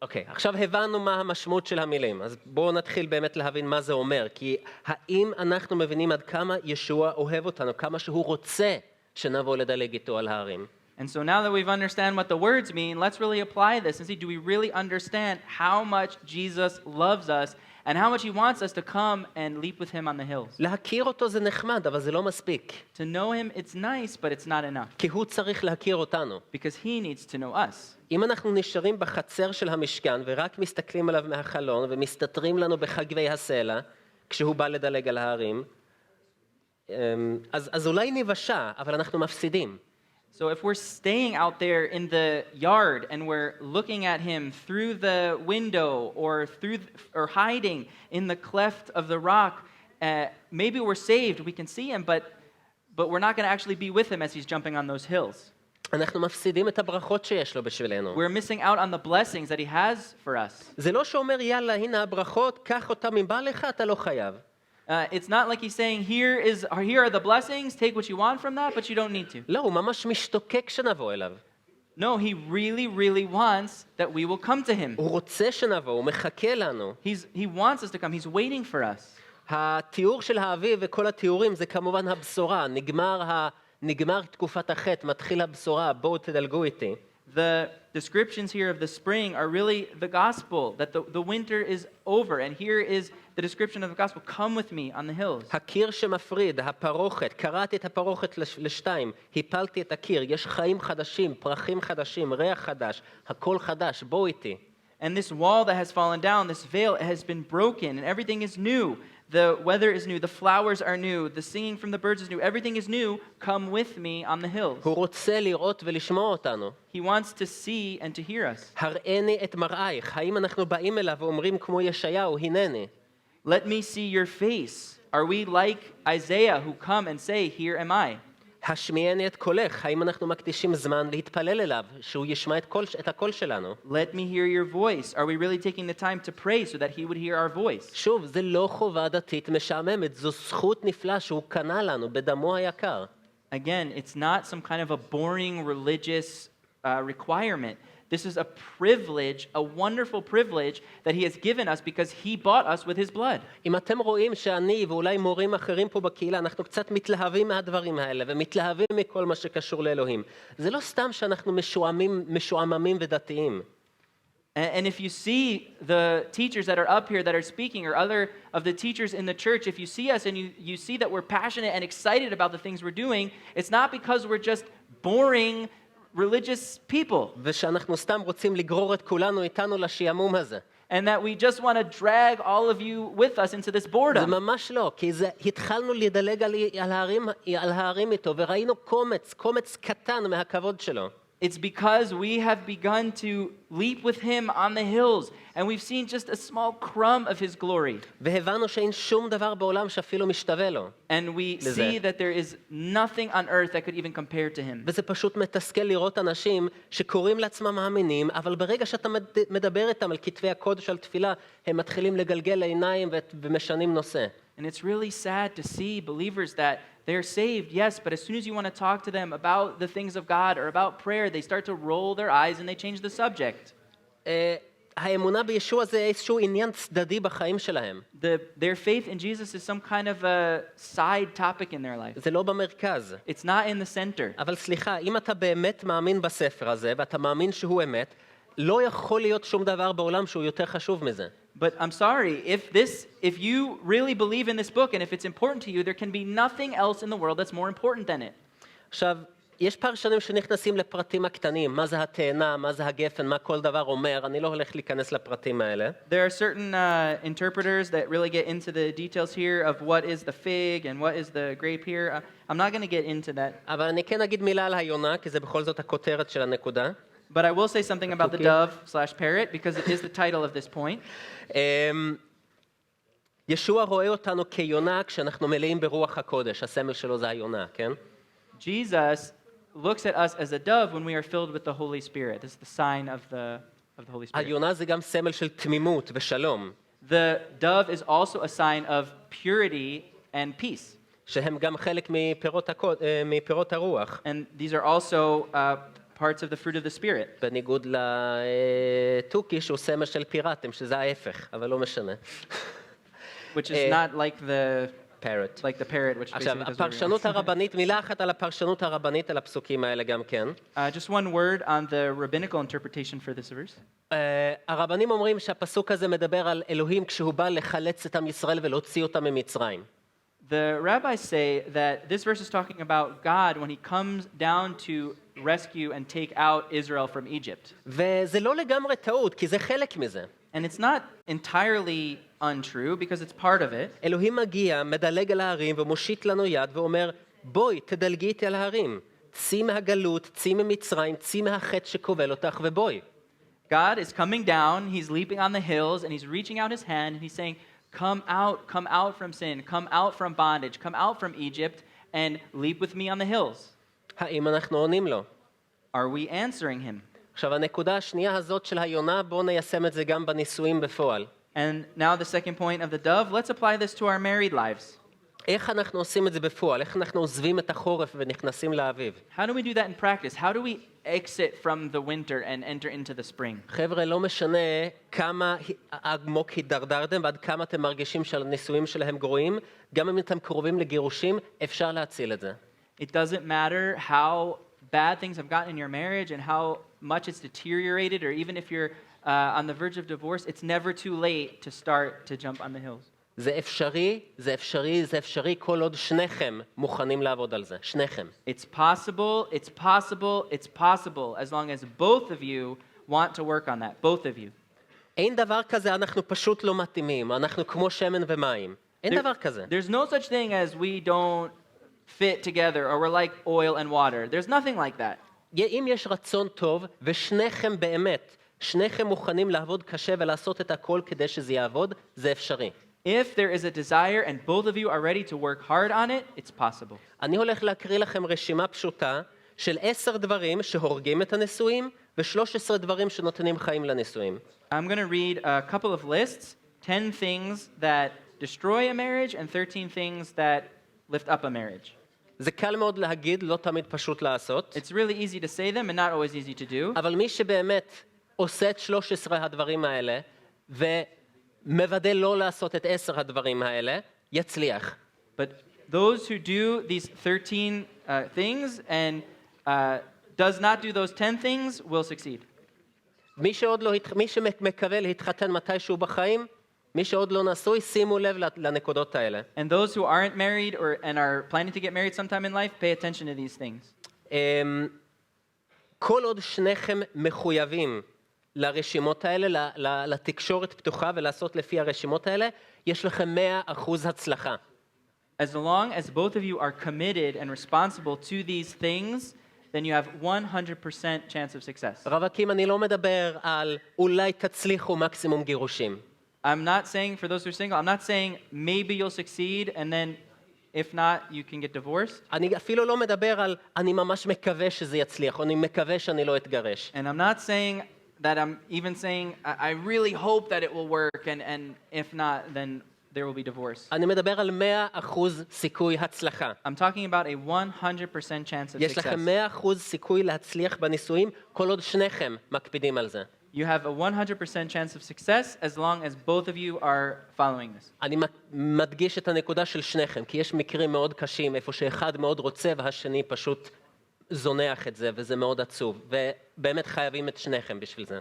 אוקיי, עכשיו הבנו מה המשמעות של המילים, אז בואו נתחיל באמת להבין מה זה אומר, כי האם אנחנו מבינים עד כמה ישוע אוהב אותנו, כמה שהוא רוצה שנבוא לדלג איתו על ההרים. And so now that we've understand what the words mean, let's really apply this and see, do we really understand how much Jesus loves us and how much he wants us to come and leap with him on the hills? להכיר אותו זה נחמד, אבל זה לא מספיק. To know him, it's nice, but it's not enough. כי הוא צריך להכיר אותנו. Because he needs to know us. אם אנחנו נשארים בחצר של המשכן ורק מסתכלים עליו מהחלון ומסתתרים לנו בחגבי הסלע, כשהוא בא לדלג על ההרים, אז אולי נבשה, אבל אנחנו מפסידים. So if we're staying out there in the yard and we're looking at him through the window or or hiding in the cleft of the rock, maybe we're saved, we can see him, but we're not going to actually be with him as he's jumping on those hills. אנחנו מפסידים את הברכות שיש לו בשבילנו. We're missing out on the blessings that he has for us. זה לא שאומר יאללה, הנה הברכות, קח אותם אם בא לך, אתה לא חייב. It's not like he's saying, here are the blessings, take what you want from that, but you don't need to. לא, הוא ממש משתוקק שנבוא אליו. No, he really, really wants that we will come to him. הוא רוצה שנבוא, הוא מחכה לנו. He wants us to come, he's waiting for us. התיאור של האביב וכל התיאורים זה כמובן הבשורה. נגמר תקופת החטא, מתחיל הבשורה, בואו תדלגו איתי. The descriptions here of the spring are really the gospel, that the winter is over, and here is the description of the gospel, come with me on the hills. הקיר שמפריד, הפרוכת, קרעתי את הפרוכת לשתיים, הפלתי את הקיר, יש חיים חדשים, פרחים חדשים, ריח חדש, הכל חדש, בואו איתי. And this wall that has fallen down, this veil, it has been broken, and everything is new. The weather is new, the flowers are new, the singing from the birds is new, everything is new. Come with me on the hills. הוא רוצה לראות ולשמוע אותנו. He wants to see and to hear us. הראני את מראייך, האם אנחנו באים אליו ואומרים כמו ישעיהו, הנני. Let me see your face. Are we like Isaiah who come and say, here am I? השמיעני את קולך, האם אנחנו מקדישים זמן להתפלל אליו, שהוא ישמע את הקול שלנו. Let me hear your voice. Are we really taking the time to pray so that he would hear our voice? שוב, זה לא חובה דתית משעממת, זו זכות נפלאה שהוא קנה לנו בדמו היקר. Again, it's not some kind of a boring religious requirement. This is a privilege, a wonderful privilege that he has given us because he bought us with his blood. אם אתם רואים שאני ואולי מורים אחרים פה בקהילה, אנחנו קצת מתלהבים מהדברים האלה ומתלהבים מכל מה שקשור לאלוהים. זה לא סתם שאנחנו משועממים ודתיים. And if you see the teachers that are up here that are speaking or other of the teachers in the church, if you see us and you see that we're passionate and excited about the things we're doing, it's not because we're just boring religious people. ושאנחנו סתם רוצים לגרור את כולנו איתנו לשעמום הזה. And that we just want to drag all of you with us into this זה boredom. ממש לא, כי התחלנו לדלג על ההרים איתו, וראינו קומץ קטן מהכבוד שלו. It's because we have begun to leap with him on the hills, and we've seen just a small crumb of his glory. והבנו שאין שום דבר בעולם שאפילו משתווה לו. And we see that there is nothing on earth that could even compare to him. וזה פשוט מתסכל לראות אנשים שקוראים לעצמם מאמינים, אבל ברגע שאתה מדבר איתם על כתבי הקודש, על תפילה, הם מתחילים לגלגל עיניים ומשנים נושא. And it's really sad to see believers that they're saved, yes, but as soon as you want to talk to them about the things of God or about prayer, they start to roll their eyes and they change the subject. האמונה בישוע זה איזשהו עניין צדדי בחיים שלהם. Their faith in Jesus is some kind of a side topic in their life. זה לא במרכז. It's not in the center. אבל סליחה, אם אתה באמת מאמין בספר הזה, ואתה מאמין שהוא אמת, לא יכול להיות שום דבר בעולם שהוא יותר חשוב מזה. But I'm sorry, if you really believe in this book and if it's important to you, there can be nothing else in the world that's more important than it. עכשיו, יש פרשנים שנכנסים לפרטים הקטנים, מה זה התאנה, מה זה הגפן, מה כל דבר אומר, אני לא הולך להיכנס לפרטים האלה. There are certain interpreters that really get into the details here of what is the fig and what is the grape here. I'm not going to get into that. אבל אני כן אגיד מילה על היונה, כי זה בכל זאת הכותרת של הנקודה. But I will say something about the dove/parrot because it is the title of this point. ישוע רואה אותנו כיונה כשאנחנו מלאים ברוח הקודש, הסמל שלו זה היונה, כן? Jesus looks at us as a dove when we are filled with the Holy Spirit. This is the sign of the Holy Spirit. היונה זה גם סמל של תמימות ושלום. The dove is also a sign of purity and peace. שהם גם חלק מפירות הרוח. And these are also parts of the fruit of the Spirit. בניגוד לתוכי שהוא סמל של פיראטים, שזה ההפך, אבל לא משנה. Which is not like the parrot. Parrot, which עכשיו, basically does הפרשנות הרבנית, מילה אחת על הפרשנות הרבנית על הפסוקים האלה גם כן. Just one word on the rabbinical interpretation for this verse. הרבנים אומרים שהפסוק הזה מדבר על אלוהים כשהוא בא לחלץ את עם ישראל ולהוציא אותם ממצרים. The rabbis say that this verse is talking about God when he comes down to rescue and take out Israel from Egypt. וזה לא לגמרי טעות, כי זה חלק מזה. And it's not entirely untrue because it's part of it. אלוהים מגיע, מדלג על ההרים ומושיט לנו יד ואומר, בואי, תדלגי איתי על ההרים. צאי מהגלות, צאי ממצרים, צאי מהחטא שכובל אותך ובואי. God is coming down, he's leaping on the hills, and he's reaching out his hand, and he's saying, come out from sin, come out from bondage, come out from Egypt, and leap with me on the hills. האם אנחנו עונים לו? Are we answering him? עכשיו, הנקודה השנייה הזאת של היונה, בואו ניישם את זה גם בנישואים בפועל. And now the second point of the dove, let's apply this to our married lives. איך אנחנו עושים את זה בפועל? איך אנחנו עוזבים את החורף ונכנסים לאביב? How do we do that in practice? How do we exit from the winter and enter into the spring? חבר'ה, לא משנה כמה עמוק הידרדרתם ועד כמה אתם מרגישים שהנישואים שלהם גרועים, גם אם אתם קרובים לגירושים, אפשר להציל את זה. It doesn't matter how bad things have gotten in your marriage and how much it's deteriorated, or even if you're on the verge of divorce, it's never too late to start to jump on the hills. זה אפשרי, זה אפשרי, זה אפשרי, כל עוד שניכם מוכנים לעבוד על זה, שניכם. It's possible, it's possible, it's possible, as long as both of you want to work on that, both of you. אין דבר כזה, אנחנו פשוט לא מתאימים, אנחנו כמו שמן ומים. אין דבר כזה. There's no such thing as we don't fit together, or we're like oil and water. There's nothing like that. אם יש רצון טוב, ושניכם באמת, שניכם מוכנים לעבוד קשה ולעשות את הכל כדי שזה יעבוד, זה אפשרי. If there is a desire and both of you are ready to work hard on it, it's possible. אני הולך להקריא לכם רשימה פשוטה של 10 דברים שהורגים את הנישואים ו13 דברים שנותנים חיים לנישואים. I'm going to read a couple of lists, 10 things that destroy a marriage and 13 things that lift up a marriage. זה קל מאוד להגיד, לא תמיד פשוט לעשות. It's really easy to say them and not always easy to do. אבל מי שבאמת עושה את 13 הדברים האלה ומוודא לא לעשות את 10 הדברים האלה, יצליח. But those who do these 13 things and does not do those 10 things will succeed. מי שמקווה להתחתן מתישהו בחיים, מי שעוד לא נשוי, שימו לב לנקודות האלה. And those who aren't married and are planning to get married sometime in life, pay attention to these things. כל עוד שניכם מחויבים לרשימות האלה, לתקשורת פתוחה ולעשות לפי הרשימות האלה, יש לכם 100% הצלחה. As long as both of you are committed and responsible to these things, then you have 100% chance of success. רווקים, אני לא מדבר על אולי תצליחו מקסימום גירושים. I'm not saying, for those who are single, I'm not saying maybe you'll succeed and then if not, you can get divorced. אני אפילו לא מדבר על אני ממש מקווה שזה יצליח, או אני מקווה שאני לא אתגרש. And I'm not saying that I'm even saying, I really hope that it will work, and if not, then there will be divorce. אני מדבר על 100% סיכוי הצלחה. I'm talking about a 100% chance of יש success. לכם 100% סיכוי להצליח בנישואים, כל עוד שניכם מקפידים על זה. You have a 100% chance of success as long as both of you are following this. אני מדגיש את הנקודה של שניכם, כי יש מקרים מאוד קשים, איפה שאחד מאוד רוצה והשני פשוט זונח את זה, וזה מאוד עצוב, ובאמת חייבים את שניכם בשביל זה.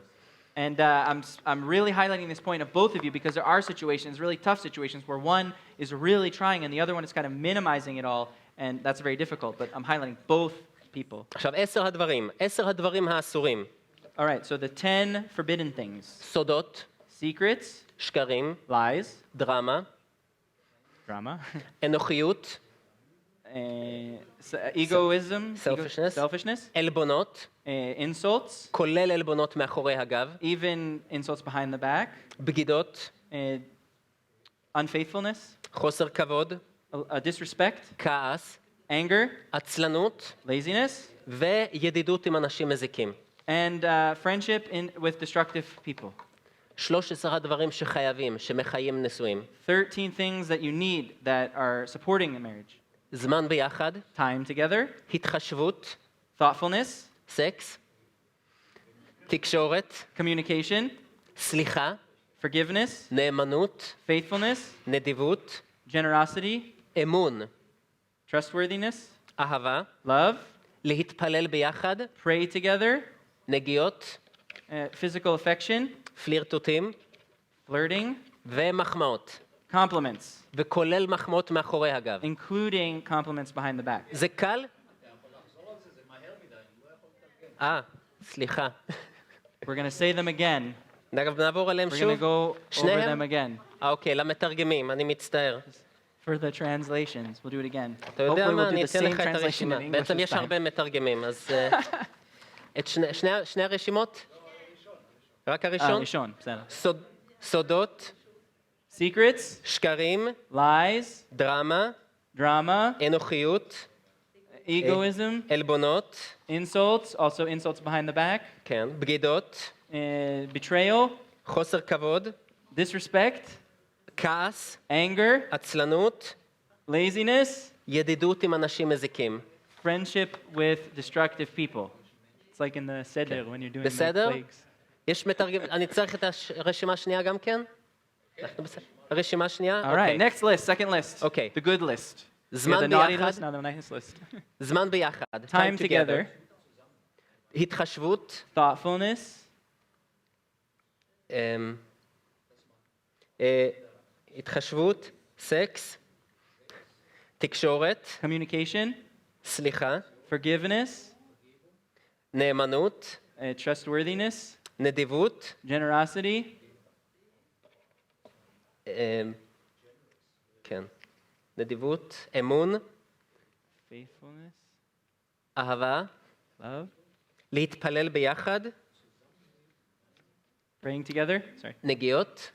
And I'm really highlighting this point of both of you because there are situations, really tough situations, where one is really trying and the other one is kind of minimizing it all, and that's very difficult, but I'm highlighting both people. עכשיו, 10 הדברים האסורים. All right, so the 10 forbidden things. סודות, Secrets, שקרים, lies, דרמה, drama, אנוכיות, egoism, selfishness, עלבונות, insults, כולל עלבונות מאחורי הגב, even insults behind the back, בגידות, unfaithfulness, חוסר כבוד, disrespect, כעס, anger, עצלנות, laziness, וידידות עם אנשים מזיקים. and friendship with destructive people. 13 הדברים שחייבים, שמחיים נשואים. 13 things that you need that are supporting the marriage. זמן ביחד, Time together, התחשבות, thoughtfulness, סקס, תקשורת, communication, סליחה, forgiveness, נאמנות, faithfulness, נדיבות, generosity, אמון, trustworthiness, אהבה, love, להתפלל ביחד, pray together, נגיעות, physical affection, פלירטוטים flirting, ומחמאות. compliments, וכולל מחמאות מאחורי הגב. including compliments behind the back. זה קל? סליחה. We're going to say them again. נעבור עליהם We're going שוב? to go over שניהם? them again. אוקיי, למתרגמים, אני מצטער. For the translations, we'll do it again. אתה יודע Hopefully מה, we'll do אני the אתן same לך את translation הרשימה. in English בעצם this יש time. הרבה מתרגמים, אז את שני הרשימות? רק הראשון? ראשון, בסדר. סודות, Secrets, שקרים, lies, דרמה, drama, אנוכיות, egoism, עלבונות, insults, also insults behind the back, כן, בגידות, betrayal, חוסר כבוד, disrespect, כעס, anger, עצלנות, laziness, ידידות עם אנשים מזיקים. friendship with destructive people. It's like in the seder when you're doing the בסדר? plagues. יש מתרגם, אני צריך את הרשימה השנייה גם כן? אנחנו בסדר. הרשימה השנייה? All right, next list, second list. Okay. The good list. We זמן had the naughty ביחד. list, now the nice list. זמן ביחד. Time together, התחשבות, thoughtfulness, התחשבות, סקס, תקשורת, communication, סליחה, forgiveness, נאמנות, trustworthiness, נדיבות, generosity, כן, נדיבות, אמון, faithfulness, אהבה, love, להתפלל ביחד, praying together, sorry, נגיעות,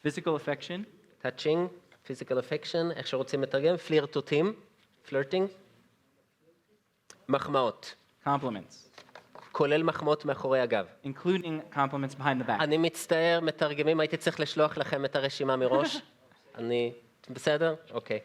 physical affection, touching, physical affection, איך שרוצים לתרגם, פלירטוטים, flirting, מחמאות, compliments, כולל מחמאות מאחורי הגב. including compliments behind the back. אני מצטער, מתרגמים, הייתי צריך לשלוח לכם את הרשימה מראש. אני, בסדר? אוקיי.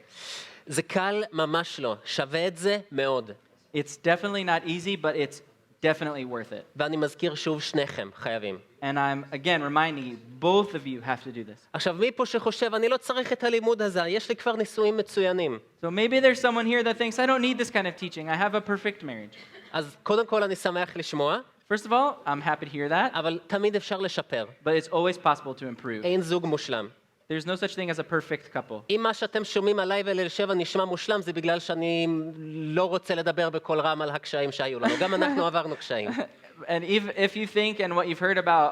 זה קל ממש לא, שווה את זה מאוד. It's definitely not easy, but it's definitely worth it. ואני מזכיר שוב, שניכם חייבים. And I'm, again, reminding you, both of you have to do this. עכשיו, מי פה שחושב, אני לא צריך את הלימוד הזה, יש לי כבר נישואים מצוינים. So maybe there's someone here that thinks, I don't need this kind of teaching. I have a perfect marriage. אז קודם כל אני שמח לשמוע, First of all, I'm happy to hear that, אבל תמיד אפשר לשפר. but it's always possible to improve. אין זוג מושלם. There's no such thing as a perfect couple. אם מה שאתם שומעים עליי ולשבע נשמע מושלם, זה בגלל שאני לא רוצה לדבר בקול רם על הקשיים שהיו לנו. גם אנחנו עברנו קשיים. And if you think and what you've heard about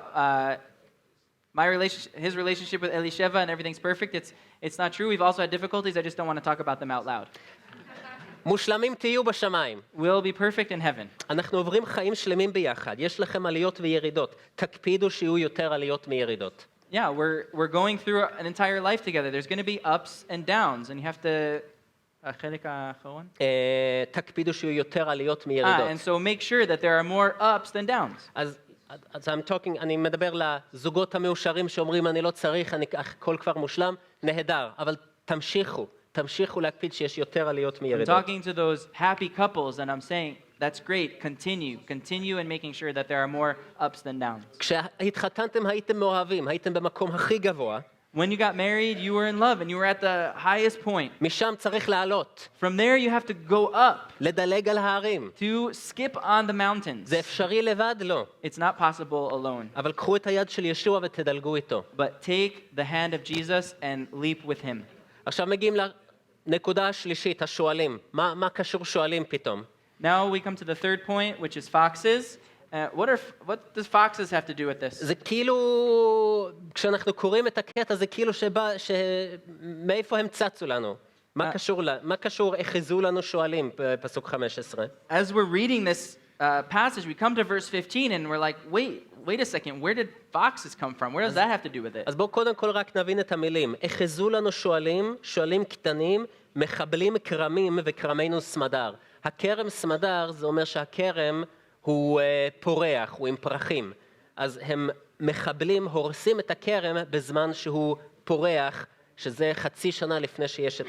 his relationship with Elisheva and everything's perfect, it's not true. We've also had difficulties. I just don't want to talk about them out loud. מושלמים תהיו בשמיים. We'll be perfect in heaven. אנחנו עוברים חיים שלמים ביחד. יש לכם עליות וירידות. תקפידו שיהיו יותר עליות מירידות. Yeah, we're going through an entire life together. There's going to be ups and downs, and you have to. החלק האחרון? תקפידו שיהיו יותר עליות מירידות. And so make sure that there are more ups than downs. אז אני מדבר לזוגות המאושרים שאומרים אני לא צריך, הכל כבר מושלם, נהדר, אבל תמשיכו להקפיד שיש יותר עליות I'm מירידות. talking to those happy couples, and I'm saying, that's great, continue in making sure that there are more ups than downs. כשהתחתנתם הייתם מאוהבים, הייתם במקום הכי גבוה. When you got married, you were in love, and you were at the highest point. משם צריך לעלות. From there, you have to go up, לדלג על ההרים. to skip on the mountains. זה אפשרי לבד? לא. It's not possible alone. אבל קחו את היד של ישוע ותדלגו איתו. But take the hand of Jesus and leap with him. עכשיו מגיעים לנקודה השלישית, השואלים. מה קשור שואלים פתאום? Now we come to the third point, which is foxes. What does foxes have to do with this? זה כאילו, כשאנחנו קוראים את הקטע, זה כאילו מאיפה הם צצו לנו? מה קשור, החזו לנו שואלים, פסוק 15? As we're reading this passage, we come to verse 15 and we're like, wait a second, where did foxes come from? Where does that have to do with it? אז בואו קודם כל רק נבין את המילים. החזו לנו שואלים קטנים, מחבלים כרמים וכרמינו סמדר. הכרם סמדר, זה אומר שהכרם הוא פורח, הוא עם פרחים. אז הם מחבלים, הורסים את הכרם בזמן שהוא פורח, שזה חצי שנה לפני שיש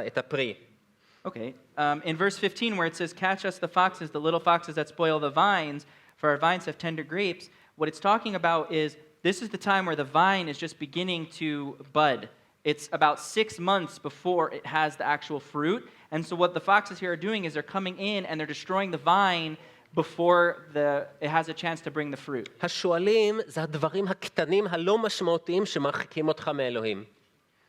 את הפרי. Okay. In verse 15, where it says, catch us the foxes, the little foxes that spoil the vines, for our vines have tender grapes, what it's talking about is this is the time where the vine is just beginning to bud. It's about 6 months before it has the actual fruit. And so what the foxes here are doing is they're coming in and they're destroying the vine before it has a chance to bring the fruit. השואלים זה הדברים הקטנים הלא משמעותיים שמרחיקים אותך מאלוהים.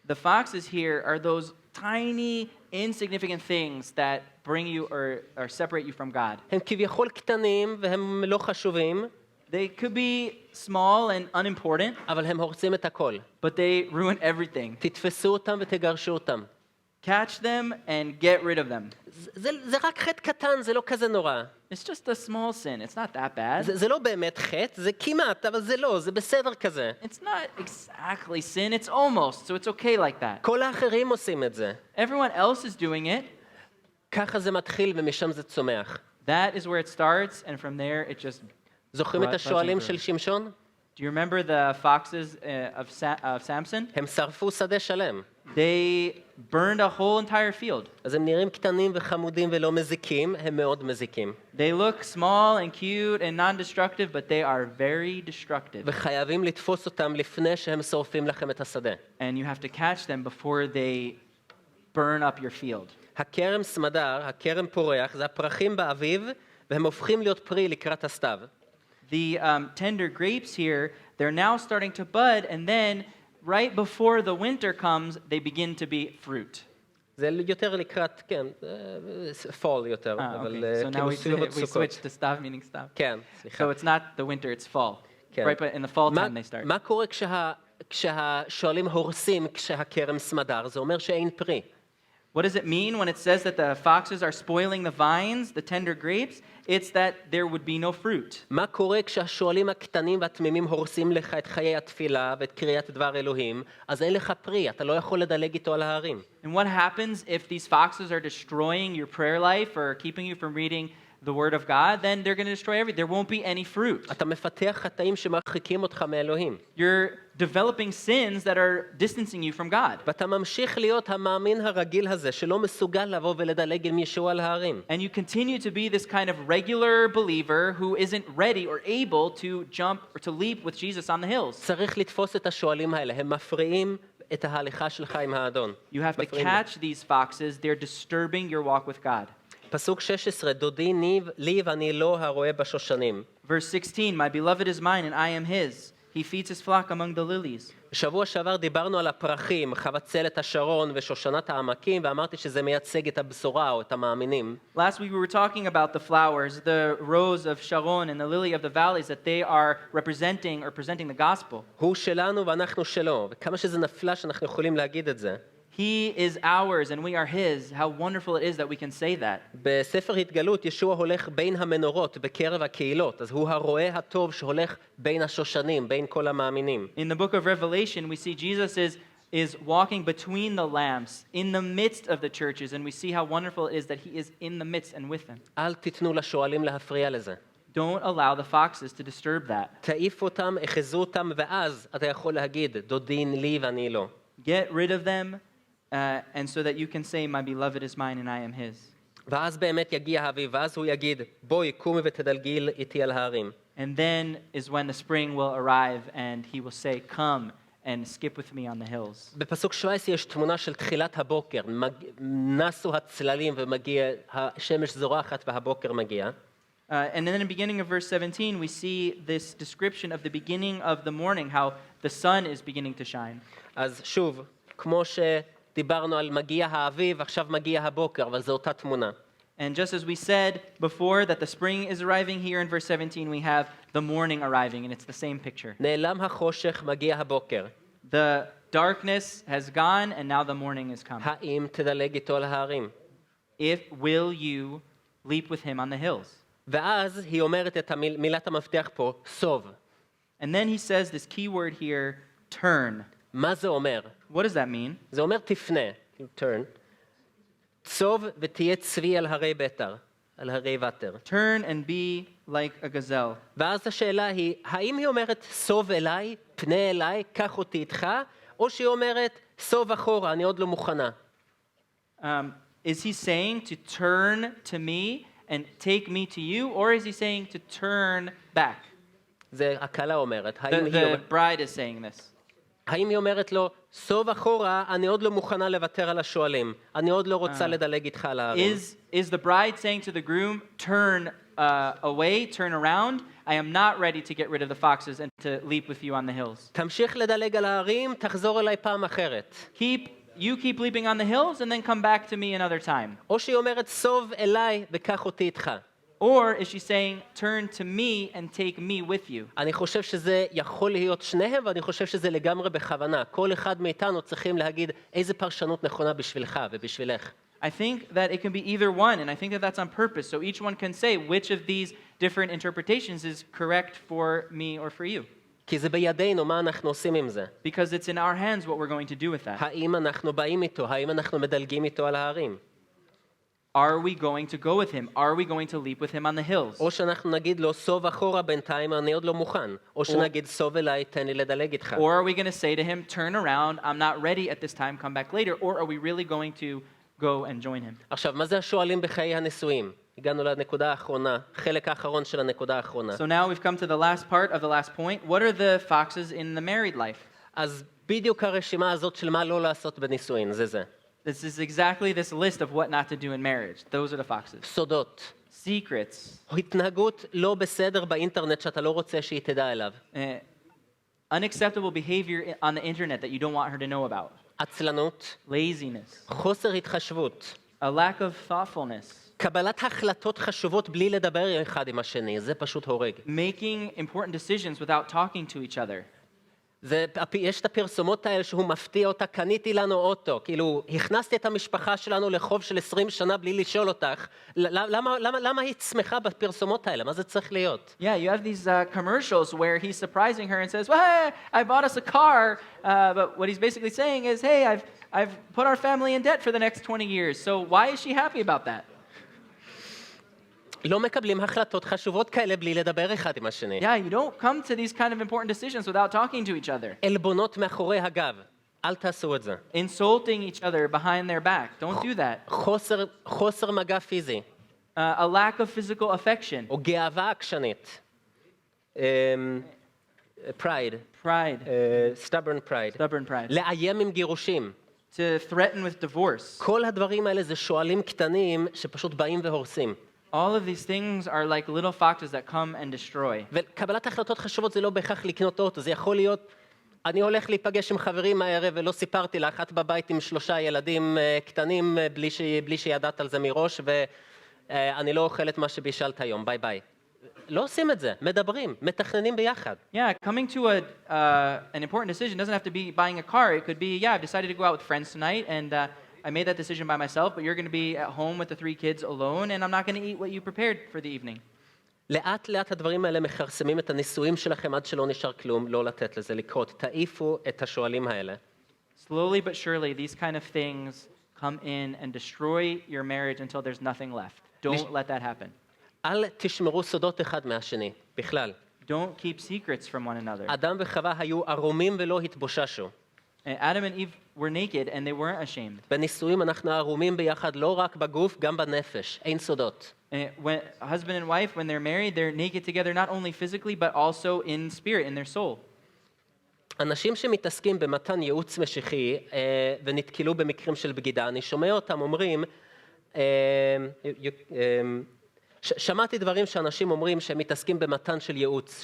The foxes here are those tiny, insignificant things that bring you or separate you from God. הם כביכול קטנים והם לא חשובים. They could be small and unimportant, אבל הם הורסים את הכל. but they ruin everything. תתפסו אותם ותגרשו אותם. Catch them and get rid of them. זה רק חטא קטן, זה לא כזה נורא. It's just a small sin. It's not that bad. זה לא באמת חטא, זה כמעט, אבל זה לא, זה בסדר כזה. It's not exactly sin. It's almost, so it's okay like that. כל האחרים עושים את זה. Everyone else is doing it. ככה זה מתחיל ומשם זה צומח. That is where it starts, and from there it just... זוכרים את השואלים של שמשון? Do you remember the foxes of Samson? הם שרפו שדה שלם. They burned a whole entire field. אז הם נראים קטנים וחמודים ולא מזיקים, הם מאוד מזיקים. They look small and cute and non-destructive, but they are very destructive. וחייבים לתפוס אותם לפני שהם שורפים לכם את השדה. And you have to catch them before they burn up your field. הכרם סמדר, הכרם פורח, זה הפרחים באביב, והם הופכים להיות פרי לקראת הסתיו. The tender grapes here, they're now starting to bud, and then right before the winter comes, they begin to be fruit. זה יותר לקראת, כן, fall יותר, אבל So now we switch to stav, meaning stav. כן, סליחה. So it's not the winter, it's fall. כן. Right, but in the fall time they start. מה קורה כשהשואלים הורסים כשהכרם סמדר? זה אומר שאין פרי. What does it mean when it says that the foxes are spoiling the vines, the tender grapes? It's that there would be no fruit. מה קורה כשהשואלים הקטנים והתמימים הורסים לך את חיי התפילה ואת קריאת דבר אלוהים, אז אין לך פרי, אתה לא יכול לדלג איתו על ההרים. And what happens if these foxes are destroying your prayer life or keeping you from reading the word of God? Then they're going to destroy everything. There won't be any fruit. אתה מפתח חטאים שמרחיקים אותך מאלוהים. You're developing sins that are distancing you from God. ואתה ממשיך להיות המאמין הרגיל הזה, שלא מסוגל לבוא ולדלג עם ישוע על ההרים. And you continue to be this kind of regular believer who isn't ready or able to jump or to leap with Jesus on the hills. צריך לתפוס את השואלים האלה, הם מפריעים את ההליכה שלך עם האדון. You have to catch these foxes. They're disturbing your walk with God. פסוק 16, דודי ניב לי ואני לא הרואה בשושנים. Verse 16, my beloved is mine and I am his. He feeds his flock among the lilies. שבוע שעבר דיברנו על הפרחים, חבצלת השרון ושושנת העמקים, ואמרתי שזה מייצג את הבשורה או את המאמינים. Last week we were talking about the flowers, the rose of Sharon and the lily of the valleys, that they are presenting the gospel. הוא שלנו ואנחנו שלו, וכמה שזה נפלא שאנחנו יכולים להגיד את זה. He is ours and we are his. How wonderful it is that we can say that. בספר התגלות ישוע הולך בין המנורות בקרב הקהילות, אז הוא הרועה הטוב שהולך בין השושנים, בין כל המאמינים. In the book of Revelation, we see Jesus is walking between the lamps in the midst of the churches, and we see how wonderful it is that he is in the midst and with them. אל תיתנו לשואלים להפריע לזה. Don't allow the foxes to disturb that. תעיף אותם, אחזו אותם, ואז אתה יכול להגיד, דודין לי ואני לא. Get rid of them, and so that you can say, my beloved is mine and I am his. ואז באמת יגיע האביב, ואז הוא יגיד, בואי, קומי ותדלגי איתי על ההרים. And then is when the spring will arrive and he will say, come and skip with me on the hills. בפסוק 17 יש תמונה של תחילת הבוקר, נסו הצללים ומגיע, השמש זורחת והבוקר מגיע. And then in the beginning of verse 17, we see this description of the beginning of the morning, how the sun is beginning to shine. אז שוב, כמו שדיברנו על מגיע האביב, עכשיו מגיע הבוקר, אבל זו אותה תמונה. And just as we said before that the spring is arriving, here in verse 17 we have the morning arriving, and it's the same picture. נעלם החושך, מגיע הבוקר. The darkness has gone, and now the morning is come. האם תדלג איתו על ההרים? Will you leap with him on the hills? ואז היא אומרת את מילת המפתח פה, סוב. And then he says this key word here, turn. מה זה אומר? What does that mean? זה אומר תפנה, turn. צוב ותהיה צבי על הרי ביתר, על הרי ותר. Turn and be like a gazelle. ואז השאלה היא, האם היא אומרת סוב אליי, פנה אליי, קח אותי איתך, או שהיא אומרת סוב אחורה, אני עוד לא מוכנה. Is he saying to turn to me and take me to you, or is he saying to turn back? זה הכלה אומרת. The bride is saying this. האם היא אומרת לו, סוב אחורה, אני עוד לא מוכנה לוותר על השואלים. אני עוד לא רוצה לדלג איתך על ההרים. Is the bride saying to the groom, turn away, turn around? I am not ready to get rid of the foxes and to leap with you on the hills. תמשיך לדלג על ההרים, תחזור אליי פעם אחרת. You keep leaping on the hills and then come back to me another time. או שהיא אומרת, סוב אליי וקח אותי איתך. Or is she saying, turn to me and take me with you? אני חושב שזה יכול להיות שניהם, ואני חושב שזה לגמרי בכוונה. כל אחד מאיתנו צריכים להגיד איזה פרשנות נכונה בשבילך ובשבילך. I think that it can be either one, and I think that that's on purpose. So each one can say which of these different interpretations is correct for me or for you. כי זה בידינו, מה אנחנו עושים עם זה? Because it's in our hands what we're going to do with that. האם אנחנו באים איתו? האם אנחנו מדלגים איתו על ההרים? Are we going to go with him? Are we going to leap with him on the hills? או שאנחנו נגיד לו, סוב אחורה בינתיים, אני עוד לא מוכן. או שנגיד, סוב אליי, תן לי לדלג איתך. Or are we going to say to him, turn around, I'm not ready at this time, come back later? Or are we really going to go and join him? עכשיו, מה זה השואלים בחיי הנישואים? הגענו לנקודה האחרונה, חלק האחרון של הנקודה האחרונה. So now we've come to the last part of the last point. What are the foxes in the married life? אז בדיוק הרשימה הזאת של מה לא לעשות בנישואין, זה. This is exactly this list of what not to do in marriage. Those are the foxes. סודות. Secrets. התנהגות לא בסדר באינטרנט שאתה לא רוצה שהיא תדע אליו. Unacceptable behavior on the internet that you don't want her to know about. עצלנות. Laziness. חוסר התחשבות. A lack of thoughtfulness. קבלת החלטות חשובות בלי לדבר אחד עם השני, זה פשוט הורג. Making important decisions without talking to each other. יש את הפרסומות האלה שהוא מפתיע אותה, קניתי לנו אוטו, כאילו, הכנסתי את המשפחה שלנו לחוב של 20 שנה בלי לשאול אותך, למה היא שמחה בפרסומות האלה? מה זה צריך להיות? Yeah, you have these commercials where he's surprising her and says, well, hey, I bought us a car, but what he's basically saying is, hey, I've put our family in debt for the next 20 years, so why is she happy about that? לא מקבלים החלטות חשובות כאלה בלי לדבר אחד עם השני. Yeah, you don't come to these kind of important decisions without talking to each other. עלבונות מאחורי הגב, אל תעשו את זה. Insulting each other behind their back, don't do that. חוסר מגע פיזי. A lack of physical affection. או גאווה עקשנית. Pride. Stubborn pride. לאיים עם גירושים. To threaten with divorce. כל הדברים האלה זה שואלים קטנים שפשוט באים והורסים. All of these things are like little foxes that come and destroy. וקבלת החלטות חשובות זה לא בהכרח לקנות אוטו, זה יכול להיות, אני הולך להיפגש עם חברים הערב ולא סיפרתי לה, אחת בבית עם 3 ילדים קטנים בלי שידעת על זה מראש, ואני לא אוכל את מה שבישלת היום, ביי ביי. לא עושים את זה, מדברים, מתכננים ביחד. Yeah, coming to an important decision doesn't have to be buying a car. It could be, yeah, I've decided to go out with friends tonight, and I made that decision by myself, but you're going to be at home with the 3 kids alone, and I'm not going to eat what you prepared for the evening. לאט לאט הדברים האלה מכרסמים את הנישואים שלכם עד שלא נשאר כלום, לא לתת לזה לקרות. תעיפו את השואלים האלה. Slowly but surely, these kind of things come in and destroy your marriage until there's nothing left. Don't let that happen. אל תשמרו סודות אחד מהשני, בכלל. Don't keep secrets from one another. אדם וחווה היו ערומים ולא התבוששו. Adam and Eve were naked and they weren't ashamed. בנישואים אנחנו ערומים ביחד לא רק בגוף, גם בנפש. אין סודות. When husband and wife, when they're married, they're naked together not only physically but also in spirit, in their soul. אנשים שמתעסקים במתן ייעוץ משיחי ונתקלו במקרים של בגידה, אני שומע אותם אומרים, שמעתי דברים שאנשים אומרים שהם מתעסקים במתן של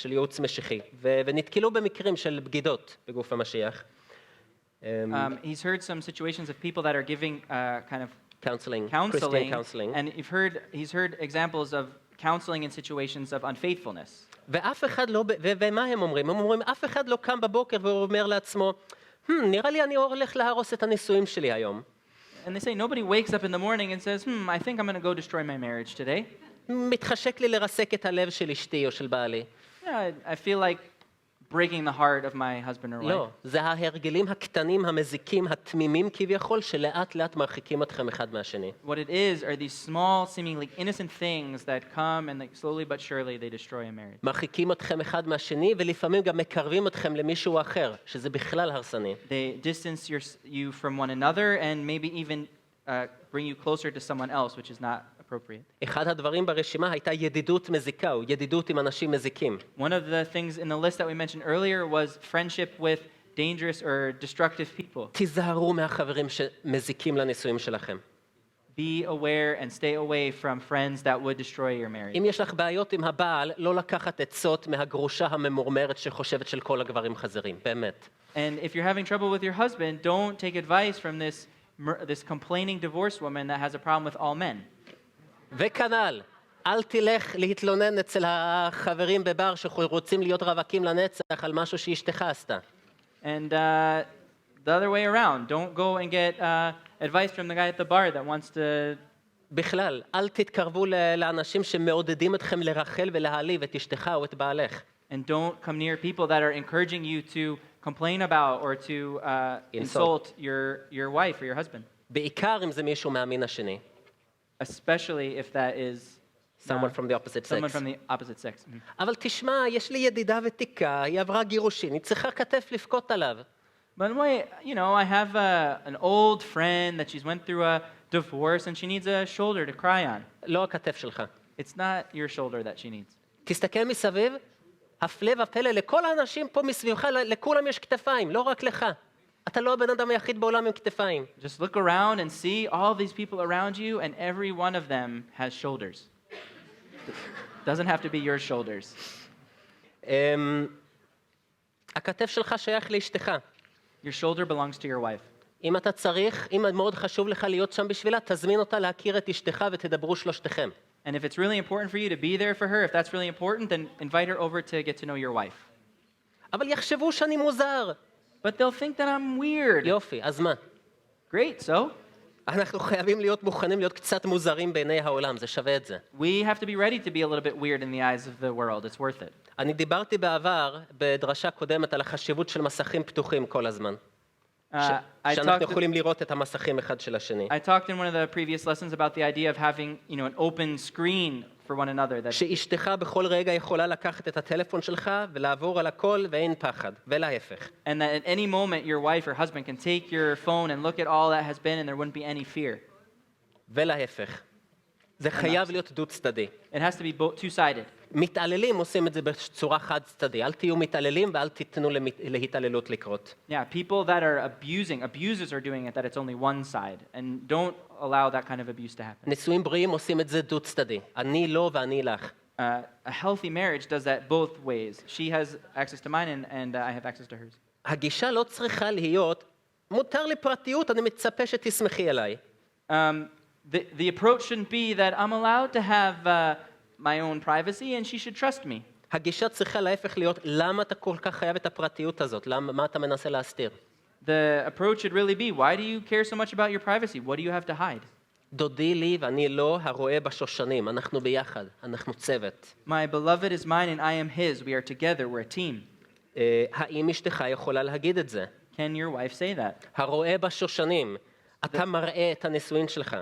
ייעוץ משיחי, ונתקלו במקרים של בגידות בגוף המשיח. He's heard some situations of people that are giving kind of Christian counseling. and he's heard examples of counseling in situations of unfaithfulness. ואף אחד לא, ומה הם אומרים? הם אומרים, אף אחד לא קם בבוקר ואומר לעצמו, נראה לי אני הולך להרוס את הנישואים שלי היום. And they say nobody wakes up in the morning and says, I think I'm going to go destroy my marriage today. מתחשק לי לרסק את הלב של אשתי או של בעלי. Yeah, I feel like breaking the heart of my husband or wife. לא, זה ההרגלים הקטנים, המזיקים, התמימים כביכול, שלאט לאט מרחיקים אתכם אחד מהשני. What it is are these small, seemingly innocent things that come and like slowly but surely they destroy a marriage. מרחיקים אתכם אחד מהשני, ולפעמים גם מקרבים אתכם למישהו אחר, שזה בכלל הרסני. They distance you from one another and maybe even bring you closer to someone else, which is not appropriate. אחד הדברים ברשימה הייתה ידידות מזיקה, או ידידות עם אנשים מזיקים. One of the things in the list that we mentioned earlier was friendship with dangerous or destructive people. תיזהרו מהחברים שמזיקים לנישואים שלכם. Be aware and stay away from friends that would destroy your marriage. אם יש לך בעיות עם הבעל, לא לקחת עצות מהגרושה הממורמרת שחושבת של כל הגברים חזרים, באמת. And if you're having trouble with your husband, don't take advice from this complaining divorced woman that has a problem with all men. וכנ"ל, אל תלך להתלונן אצל החברים בבר שרוצים להיות רווקים לנצח על משהו שאשתך עשתה. And the other way around, don't go and get advice from the guy at the bar that wants to... בכלל, אל תתקרבו לאנשים שמעודדים אתכם לרחל ולהעליב את אשתך או את בעלך. And don't come near people that are encouraging you to complain about or to insult your wife or your husband. בעיקר אם זה מישהו מהמין השני. Especially if that is Someone from the opposite someone sex. from the opposite sex. אבל תשמע, יש לי ידידה ותיקה, היא עברה גירושין, היא צריכה כתף לבכות עליו. But wait, I have an old friend that she's went through a divorce and she needs a shoulder to cry on. לא הכתף שלך. It's not your shoulder that she needs. תסתכל מסביב, הפלא ופלא, לכל האנשים פה מסביבך, לכולם יש כתפיים, לא רק לך. אתה לא הבן אדם היחיד בעולם עם כתפיים. Just look around and see all these people around you and every one of them has shoulders. Doesn't have to be your shoulders. הכתף שלך שייך לאשתך. Your shoulder belongs to your wife. אם אתה צריך, אם מאוד חשוב לך להיות שם בשבילה, תזמין אותה להכיר את אשתך ותדברו שלושתכם. And if it's really important for you to be there for her, if that's really important, then invite her over to get to know your wife. אבל יחשבו שאני מוזר. But they'll think that I'm weird. יופי, אז מה? Great, so? אנחנו חייבים להיות מוכנים להיות קצת מוזרים בעיני העולם, זה שווה את זה. We have to be ready to be a little bit weird in the eyes of the world. It's worth it. אני דיברתי בעבר, בדרשה קודמת, על החשיבות של מסכים פתוחים כל הזמן. שאנחנו יכולים לראות את המסכים אחד של השני. I talked in one of the previous lessons about the idea of having, an open screen for one another. That שאשתך בכל רגע יכולה לקחת את הטלפון שלך ולעבור על הכל ואין פחד, ולהפך. and that at any moment your wife or husband can take your phone and look at all that has been and there wouldn't be any fear. ולהפך. זה חייב להיות דו צדדי. It has to be two-sided. מתעללים עושים את זה בצורה חד צדדי. אל תהיו מתעללים ואל תיתנו להתעללות לקרות. Yeah, people that are abusers are doing it that it's only one side, and don't allow that kind of abuse to happen. נישואים בריאים עושים את זה דו צדדי. אני לא ואני לך. A healthy marriage does that both ways. She has access to mine and I have access to hers. הגישה לא צריכה להיות, מותר לי פרטיות, אני מצפה שתסמכי עליי. The approach shouldn't be that I'm allowed to have my own privacy, and she should trust me. הגישה צריכה להפך להיות, למה אתה כל כך חייב את הפרטיות הזאת? מה אתה מנסה להסתיר? The approach should really be, why do you care so much about your privacy? What do you have to hide? דודי לי ואני לא הרועה בשושנים, אנחנו ביחד, אנחנו צוות. My beloved is mine and I am his. We are together. We're a team. האם אשתך יכולה להגיד את זה? Can your wife say that? הרועה בשושנים, אתה מראה את הנישואין שלך.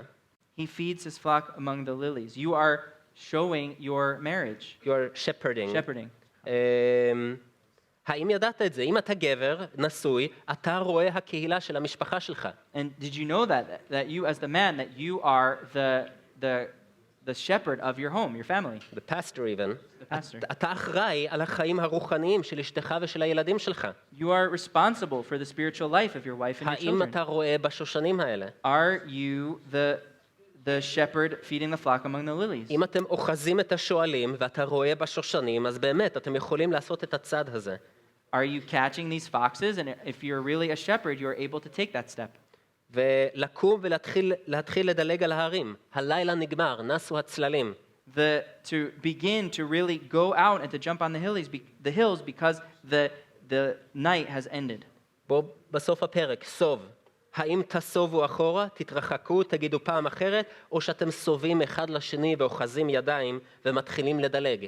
He feeds his flock among the lilies. You are showing your marriage. You are shepherding. Shepherding. האם ידעת את זה? אם אתה גבר, נשוי, אתה רואה הקהילה של המשפחה שלך. And did you know that you as the man, that you are the shepherd of your home, your family? The pastor even. The pastor. אתה אחראי על החיים הרוחניים של אשתך ושל הילדים שלך. You are responsible for the spiritual life of your wife and your האם children. אתה רואה בשושנים האלה? Are you the shepherd feeding the flock among the lilies? אם אתם אוחזים את השואלים ואתה רואה בשושנים, אז באמת, אתם יכולים לעשות את הצעד הזה. Are you catching these foxes? And if you're really a shepherd, you're able to take that step. ולקום ולהתחיל לדלג על ההרים. הלילה נגמר, נסו הצללים. To begin to really go out and to jump on the hills because the night has ended. בוא בסוף הפרק, סוב. האם תסובו אחורה, תתרחקו, תגידו פעם אחרת, או שאתם סובים אחד לשני ואוחזים ידיים ומתחילים לדלג?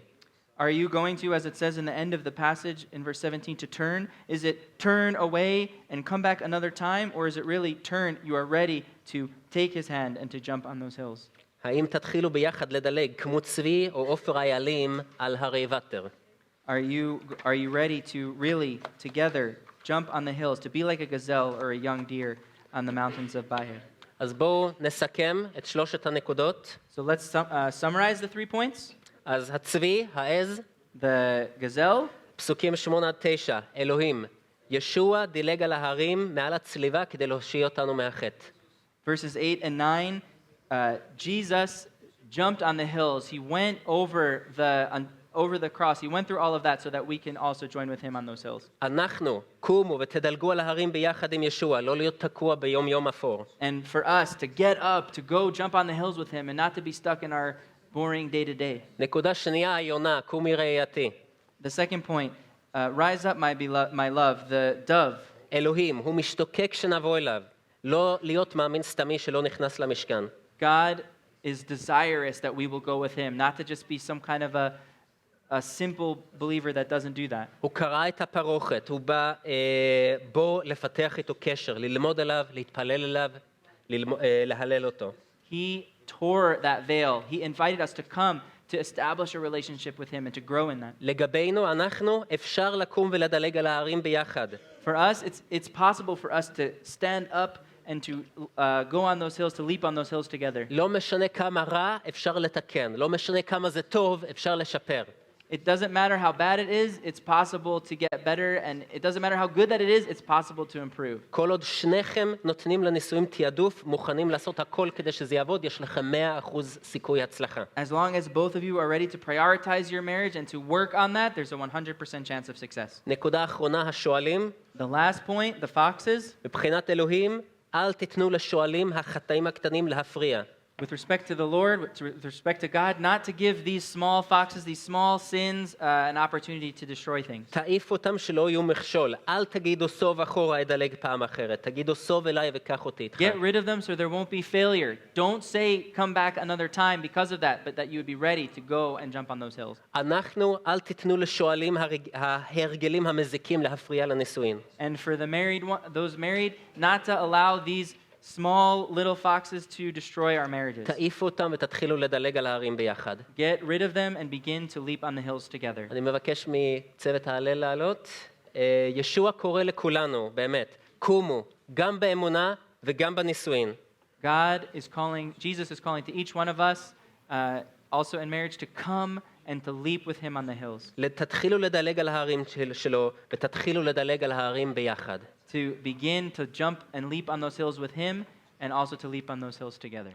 Are you going to, as it says in the end of the passage in verse 17, to turn? Is it turn away and come back another time? Or is it really turn, you are ready to take his hand and to jump on those hills? האם תתחילו ביחד לדלג כמו צבי או עופר איילים על הרי ותר? Are you ready to really together jump on the hills, to be like a gazelle or a young deer on the mountains of Bahir? אז בואו נסכם את שלושת הנקודות. So let's summarize the 3 points. אז הצבי, העז, The gazelle, פסוקים 8-9, אלוהים, ישוע דילג על ההרים מעל הצליבה כדי להושיע אותנו מהחטא. verses 8 and 9, Jesus jumped on the hills. He went over the cross. He went through all of that so that we can also join with him on those hills. אנחנו, קומו ותדלגו על ההרים ביחד עם ישוע, לא להיות תקוע ביום יום אפור. And for us to get up, to go jump on the hills with him and not to be stuck in our boring day to day. נקודה שנייה, היונה, קומי ראייתי. The second point, rise up, my love, the dove. אלוהים, הוא משתוקק שנבוא אליו, לא להיות מאמין סתמי שלא נכנס למשכן. God is desirous that we will go with him, not to just be some kind of a simple believer that doesn't do that. הוא קרא את הפרוכת, הוא בא בו לפתח איתו קשר, ללמוד עליו, להתפלל אליו, להלל אותו. He tore that veil. He invited us to come to establish a relationship with him and to grow in that. לגבינו, אנחנו אפשר לקום ולדלג על ההרים ביחד. For us, it's possible for us to stand up and to go on those hills, to leap on those hills together. לא משנה כמה רע, אפשר לתקן. לא משנה כמה זה טוב, אפשר לשפר. It doesn't matter how bad it is, it's possible to get better, and it doesn't matter how good that it is, it's possible to improve. כל עוד שניכם נותנים לנישואים תיעדוף, מוכנים לעשות הכל כדי שזה יעבוד, יש לכם 100% סיכוי הצלחה. As long as both of you are ready to prioritize your marriage and to work on that, there's a 100% chance of success. נקודה אחרונה, השואלים. The last point, the foxes. מבחינת אלוהים, אל תיתנו לשואלים החטאים הקטנים להפריע. With respect to the Lord, with respect to God, not to give these small foxes, these small sins, an opportunity to destroy things. תעיף אותם שלא יהיו מכשול. אל תגידו סוב אחורה, אדלג פעם אחרת. תגידו סוב אליי וקח אותי איתך. Get rid of them so there won't be failure. Don't say come back another time because of that, but that you would be ready to go and jump on those hills. אנחנו, אל תיתנו לשואלים ההרגלים המזיקים להפריע לנישואין. And for those married, not to allow these small little foxes to destroy our marriages. תעיפו אותם ותתחילו לדלג על ההרים ביחד. Get rid of them and begin to leap on the hills together. אני מבקש מצוות ההלל לעלות. ישוע קורא לכולנו, באמת, קומו, גם באמונה וגם בנישואין. Jesus is calling to each one of us, also in marriage, to come and to leap with him on the hills. תתחילו לדלג על ההרים שלו, ותתחילו לדלג על ההרים ביחד. To begin to jump and leap on those hills with him, and also to leap on those hills together.